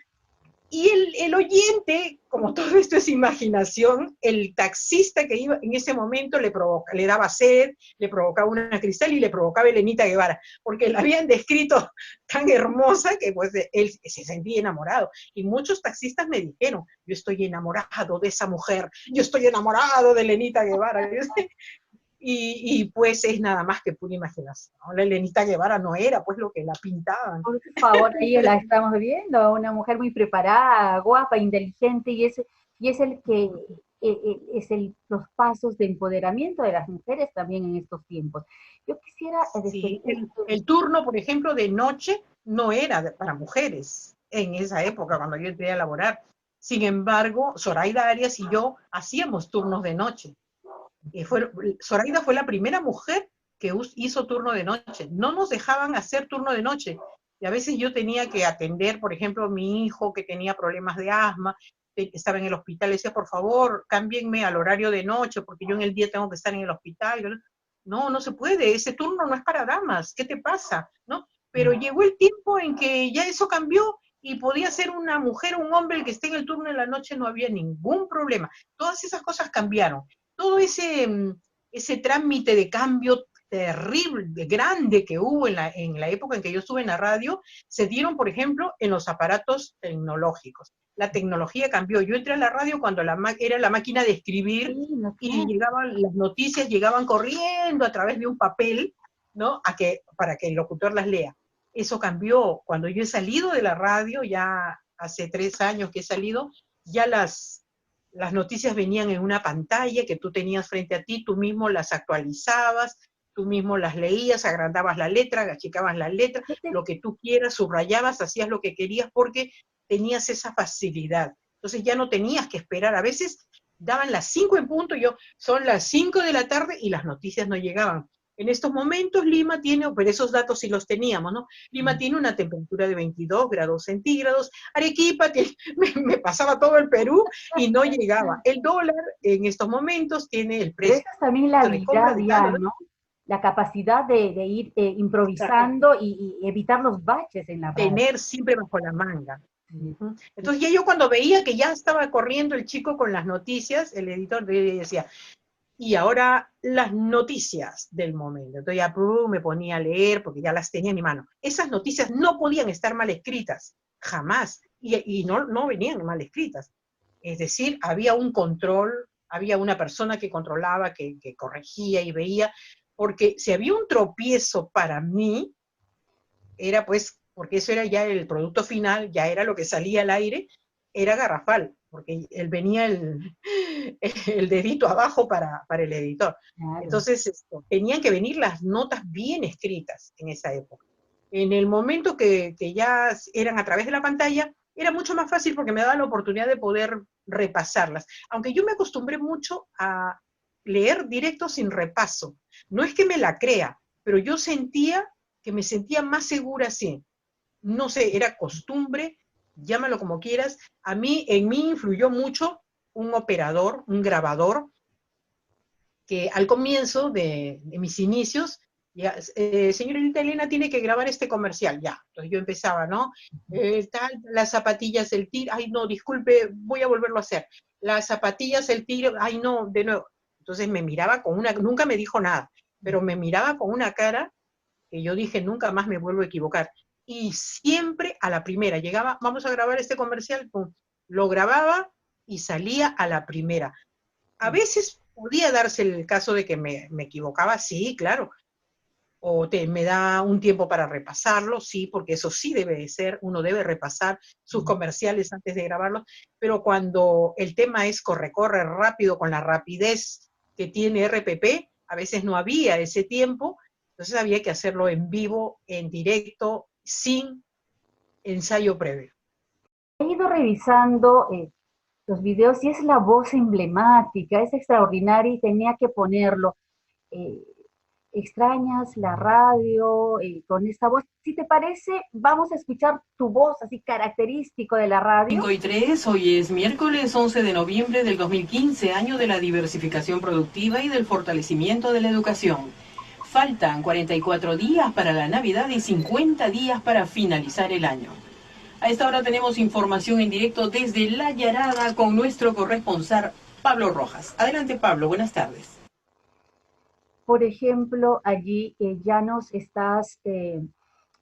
Y el oyente, como todo esto es imaginación, el taxista que iba en ese momento le daba sed, le provocaba una cristal y le provocaba Elenita Guevara, porque la habían descrito tan hermosa que pues él se sentía enamorado. Y muchos taxistas me dijeron, yo estoy enamorado de esa mujer, yo estoy enamorado de Elenita Guevara. Y pues es nada más que pura imaginación, ¿no? La Elenita Guevara no era pues lo que la pintaban.
Por favor, ahí la estamos viendo, una mujer muy preparada, guapa, inteligente, y es el que los pasos de empoderamiento de las mujeres también en estos tiempos. Yo quisiera
Sí, el turno, por ejemplo, de noche no era para mujeres en esa época, cuando yo entré a laborar. Sin embargo, Zoraida Arias y yo hacíamos turnos de noche. Zoraida fue la primera mujer que hizo turno de noche. No nos dejaban hacer turno de noche. Y a veces yo tenía que atender, por ejemplo, a mi hijo que tenía problemas de asma, estaba en el hospital, le decía, por favor, cámbienme al horario de noche, porque yo en el día tengo que estar en el hospital. No, no se puede, ese turno no es para damas, ¿qué te pasa? ¿No? Pero llegó el tiempo en que ya eso cambió y podía ser una mujer o un hombre el que esté en el turno de la noche, no había ningún problema. Todas esas cosas cambiaron. Todo ese trámite de cambio terrible, grande que hubo en la época en que yo estuve en la radio, se dieron, por ejemplo, en los aparatos tecnológicos. La tecnología cambió. Yo entré a la radio cuando era la máquina de escribir y las noticias llegaban corriendo a través de un papel, ¿no? Para que el locutor las lea. Eso cambió. Cuando yo he salido de la radio, ya hace 3 años que he salido, ya las noticias venían en una pantalla que tú tenías frente a ti, tú mismo las actualizabas, tú mismo las leías, agrandabas la letra, achicabas la letra, lo que tú quieras, subrayabas, hacías lo que querías porque tenías esa facilidad. Entonces ya no tenías que esperar. A veces daban las 5 en punto, son las 5 de la tarde y las noticias no llegaban. En estos momentos Lima tiene, pero esos datos sí los teníamos, ¿no? Lima tiene una temperatura de 22 grados centígrados. Arequipa, que me pasaba todo el Perú y no llegaba. El dólar en estos momentos tiene el
Pero
precio
esa es también la
de compra
habilidad
de
ya,
tal, ¿no?
¿no? La capacidad de ir improvisando y evitar los baches en la radio.
Tener siempre bajo la manga. Entonces ya yo cuando veía que ya estaba corriendo el chico con las noticias, el editor decía, y ahora las noticias del momento. Entonces ya me ponía a leer porque ya las tenía en mi mano. Esas noticias no podían estar mal escritas, jamás, y no venían mal escritas. Es decir, había un control, había una persona que controlaba, que corregía y veía, porque si había un tropiezo para mí, era pues, porque eso era ya el producto final, ya era lo que salía al aire, era garrafal, porque él venía el dedito abajo para el editor.
Claro.
Entonces, tenían que venir las notas bien escritas en esa época. En el momento que ya eran a través de la pantalla, era mucho más fácil porque me daba la oportunidad de poder repasarlas. Aunque yo me acostumbré mucho a leer directo sin repaso. No es que me la crea, pero yo sentía que me sentía más segura así. No sé, era costumbre, llámalo como quieras. En mí influyó mucho un operador, un grabador, que al comienzo de mis inicios, ya, señorita Elena tiene que grabar este comercial, ya. Entonces yo empezaba, ¿no? Las zapatillas, el tiro, ay no, disculpe, voy a volverlo a hacer. Las zapatillas, el tiro, ay no, de nuevo. Entonces me miraba con nunca me dijo nada, pero me miraba con una cara que yo dije, nunca más me vuelvo a equivocar. Y siempre a la primera, llegaba, vamos a grabar este comercial, pum, lo grababa y salía a la primera. A veces podía darse el caso de que me equivocaba, sí, claro, me da un tiempo para repasarlo, sí, porque eso sí debe de ser, uno debe repasar sus comerciales antes de grabarlos, pero cuando el tema es corre rápido, con la rapidez que tiene RPP, a veces no había ese tiempo, entonces había que hacerlo en vivo, en directo, sin ensayo previo.
He ido revisando los videos y es la voz emblemática, es extraordinaria y tenía que ponerlo. Eh, extrañas la radio con esta voz. Si te parece, vamos a escuchar tu voz así característico de la radio.
5:03, hoy es miércoles 11 de noviembre del 2015, año de la diversificación productiva y del fortalecimiento de la educación. Faltan 44 días para la Navidad y 50 días para finalizar el año. A esta hora tenemos información en directo desde La Yarada con nuestro corresponsal Pablo Rojas. Adelante Pablo, buenas tardes.
Por ejemplo, allí ya nos estás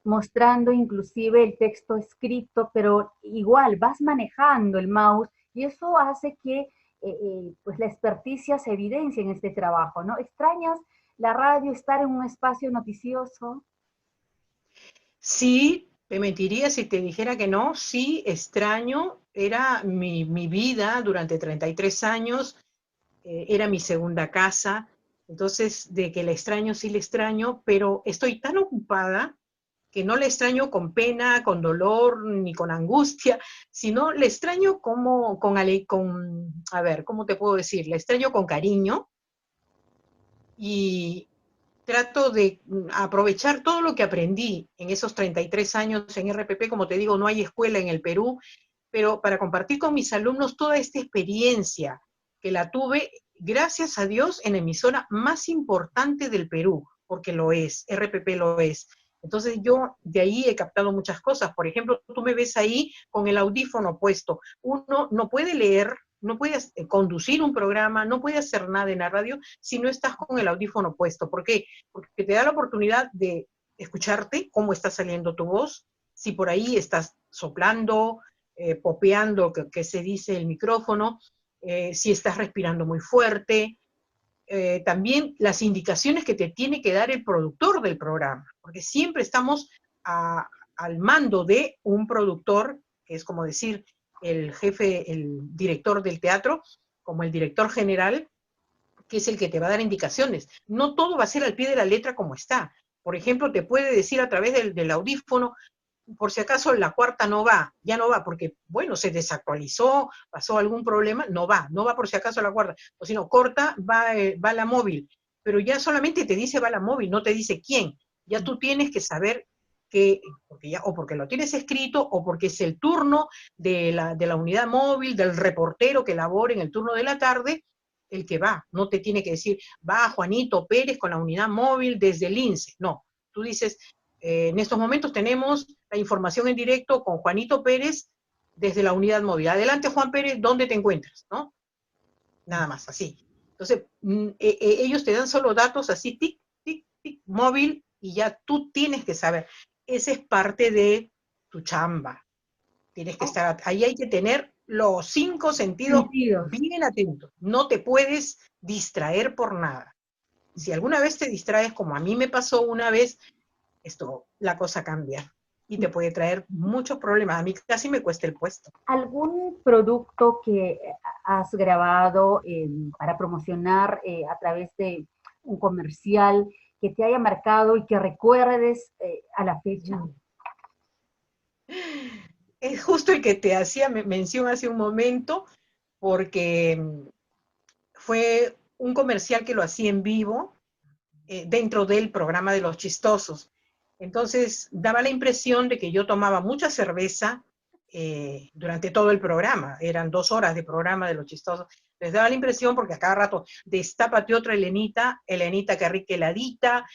mostrando inclusive el texto escrito, pero igual vas manejando el mouse y eso hace que pues la experticia se evidencie en este trabajo, ¿no? ¿Extrañas la radio, estar en un espacio noticioso?
Sí, te mentiría si te dijera que no, sí, extraño, era mi vida durante 33 años, era mi segunda casa, entonces de que la extraño, sí la extraño, pero estoy tan ocupada que no la extraño con pena, con dolor, ni con angustia, sino la extraño como, a ver, ¿cómo te puedo decir? La extraño con cariño y trato de aprovechar todo lo que aprendí en esos 33 años en RPP. Como te digo, no hay escuela en el Perú, pero para compartir con mis alumnos toda esta experiencia que la tuve, gracias a Dios, en la emisora más importante del Perú, porque lo es, RPP lo es. Entonces yo de ahí he captado muchas cosas. Por ejemplo, tú me ves ahí con el audífono puesto. Uno no puede leer, no puede conducir un programa, no puede hacer nada en la radio si no estás con el audífono puesto. ¿Por qué? Porque te da la oportunidad de escucharte cómo está saliendo tu voz, si por ahí estás soplando, popeando, que se dice el micrófono, si estás respirando muy fuerte, también las indicaciones que te tiene que dar el productor del programa, porque siempre estamos al mando de un productor, que es como decir el jefe, el director del teatro, como el director general, que es el que te va a dar indicaciones. No todo va a ser al pie de la letra como está. Por ejemplo, te puede decir a través del audífono, por si acaso la cuarta no va, ya no va, porque, bueno, se desactualizó, pasó algún problema, no va por si acaso la cuarta, o si no, corta, va la móvil, pero ya solamente te dice va la móvil, no te dice quién, ya tú tienes que saber que, o porque lo tienes escrito, o porque es el turno de la unidad móvil, del reportero que labora en el turno de la tarde, el que va, no te tiene que decir, va Juanito Pérez con la unidad móvil desde el INSE, no, tú dices, en estos momentos tenemos la información en directo con Juanito Pérez desde la unidad móvil. Adelante, Juan Pérez, ¿dónde te encuentras? ¿No? Nada más, así. Entonces, ellos te dan solo datos así, tic, tic, tic, móvil, y ya tú tienes que saber. Esa es parte de tu chamba. Tienes que estar, ahí hay que tener los 5 sentidos bien atentos. No te puedes distraer por nada. Si alguna vez te distraes, como a mí me pasó una vez, la cosa cambia y te puede traer muchos problemas. A mí casi me cuesta el puesto.
¿Algún producto que has grabado para promocionar a través de un comercial que te haya marcado y que recuerdes a la fecha?
Es justo el que te hacía mención hace un momento, porque fue un comercial que lo hacía en vivo dentro del programa de Los Chistosos. Entonces daba la impresión de que yo tomaba mucha cerveza durante todo el programa. Eran 2 horas de programa de Los Chistosos. Les daba la impresión, porque a cada rato, destápate otra Elenita, Elenita que rica heladita,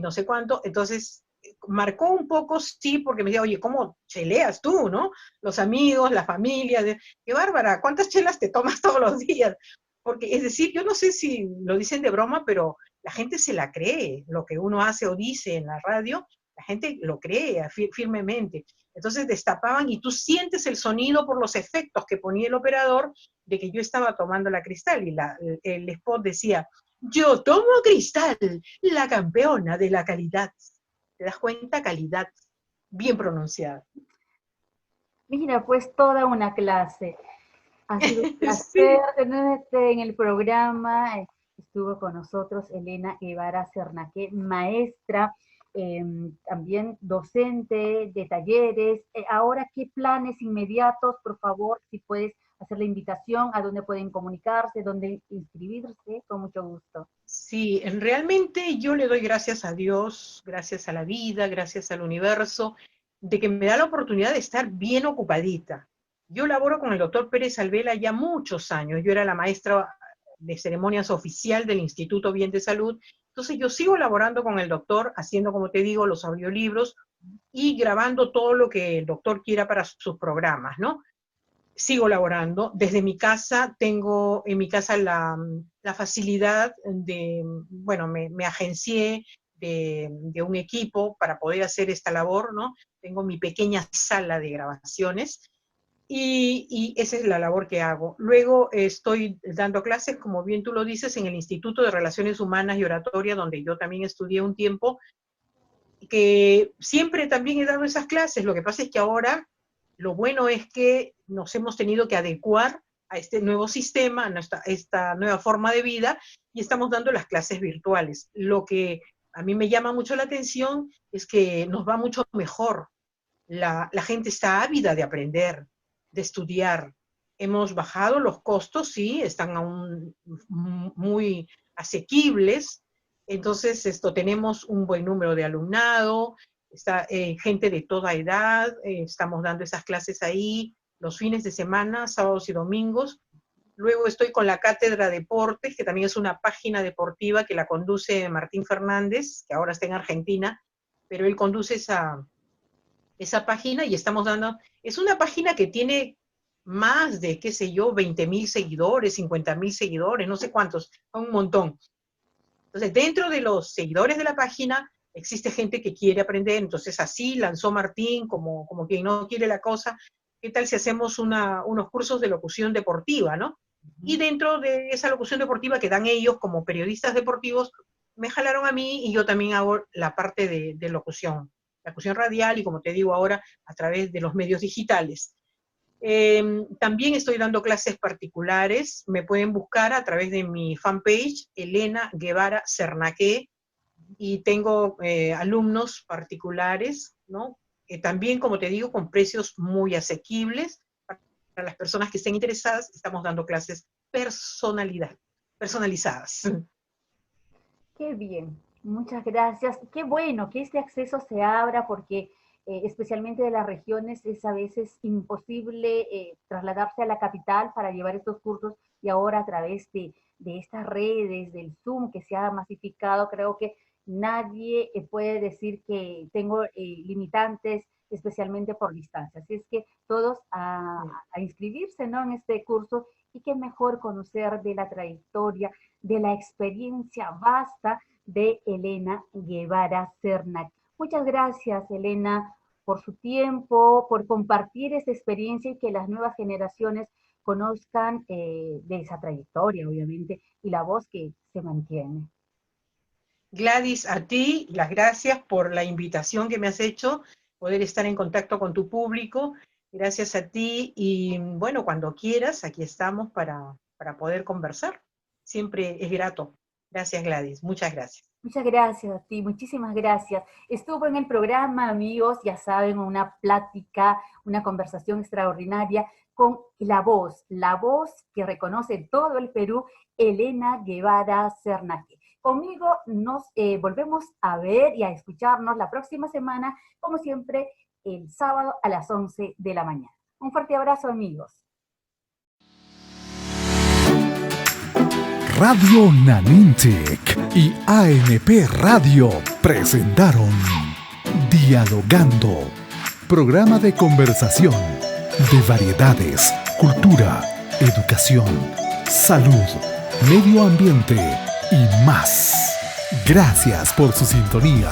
no sé cuánto. Entonces marcó un poco, sí, porque me decía, oye, ¿cómo cheleas tú, no? Los amigos, la familia, qué bárbara, ¿cuántas chelas te tomas todos los días? Porque, es decir, yo no sé si lo dicen de broma, pero la gente se la cree, lo que uno hace o dice en la radio, la gente lo cree firmemente. Entonces destapaban y tú sientes el sonido por los efectos que ponía el operador de que yo estaba tomando la Cristal, y el spot decía, yo tomo Cristal, la campeona de la calidad. ¿Te das cuenta? Calidad, bien pronunciada.
Mira, pues toda una clase. Ha sido un placer
Sí.
tenerte en el programa. Estuvo con nosotros Elena Guevara Cernaque, maestra, también docente de talleres. Ahora, ¿qué planes inmediatos? Por favor, si puedes hacer la invitación, a dónde pueden comunicarse, dónde inscribirse, con mucho gusto.
Sí, realmente yo le doy gracias a Dios, gracias a la vida, gracias al universo, de que me da la oportunidad de estar bien ocupadita. Yo laboro con el doctor Pérez Alvela ya muchos años. Yo era la maestra de ceremonias oficial del Instituto Bien de Salud. Entonces yo sigo laborando con el doctor, haciendo, como te digo, los audiolibros y grabando todo lo que el doctor quiera para sus programas, ¿no? Sigo laborando. Desde mi casa, tengo en mi casa la facilidad de, bueno, me agencié de un equipo para poder hacer esta labor, ¿no? Tengo mi pequeña sala de grabaciones y esa es la labor que hago. Luego estoy dando clases, como bien tú lo dices, en el Instituto de Relaciones Humanas y Oratoria, donde yo también estudié un tiempo, que siempre también he dado esas clases. Lo que pasa es que ahora lo bueno es que nos hemos tenido que adecuar a este nuevo sistema, a esta nueva forma de vida, y estamos dando las clases virtuales. Lo que a mí me llama mucho la atención es que nos va mucho mejor. La gente está ávida de aprender, de estudiar. Hemos bajado los costos, sí, están aún muy asequibles. Entonces, tenemos un buen número de alumnado, está gente de toda edad, estamos dando esas clases ahí los fines de semana, sábados y domingos. Luego estoy con la Cátedra Deportes, que también es una página deportiva que la conduce Martín Fernández, que ahora está en Argentina, pero él conduce esa página y estamos dando, es una página que tiene más de, qué sé yo, 20.000 seguidores, 50.000 seguidores, no sé cuántos, un montón. Entonces, dentro de los seguidores de la página, existe gente que quiere aprender. Entonces, así lanzó Martín, como quien no quiere la cosa, ¿qué tal si hacemos unos cursos de locución deportiva, ¿no? Y dentro de esa locución deportiva que dan ellos como periodistas deportivos, me jalaron a mí y yo también hago la parte de locución radial y, como te digo ahora, a través de los medios digitales. También estoy dando clases particulares. Me pueden buscar a través de mi fanpage, Elena Guevara Cernaque, y tengo alumnos particulares, ¿no? También, como te digo, con precios muy asequibles. Para las personas que estén interesadas, estamos dando clases personalizadas.
Qué bien, muchas gracias. Qué bueno que este acceso se abra porque especialmente de las regiones es a veces imposible trasladarse a la capital para llevar estos cursos y ahora a través de estas redes, del Zoom que se ha masificado, creo que nadie puede decir que tengo limitantes especialmente por distancia. Así es que todos a inscribirse, ¿no?, en este curso, y qué mejor conocer de la trayectoria, de la experiencia vasta de Elena Guevara Cernaque. Muchas gracias, Elena, por su tiempo, por compartir esta experiencia y que las nuevas generaciones conozcan de esa trayectoria, obviamente, y la voz que se mantiene.
Gladys, a ti las gracias por la invitación que me has hecho, poder estar en contacto con tu público. Gracias a ti y bueno, cuando quieras, aquí estamos para poder conversar. Siempre es grato. Gracias, Gladys. Muchas gracias.
Muchas gracias a ti, muchísimas gracias. Estuvo en el programa, amigos, ya saben, una plática, una conversación extraordinaria con la voz que reconoce todo el Perú, Elena Guevara Cernaque. Conmigo nos volvemos a ver y a escucharnos la próxima semana, como siempre, el sábado a las 11 de la mañana. Un fuerte abrazo, amigos.
Radio Nanintec y ANP Radio presentaron Dialogando, programa de conversación de variedades, cultura, educación, salud, medio ambiente y más. Gracias por su sintonía.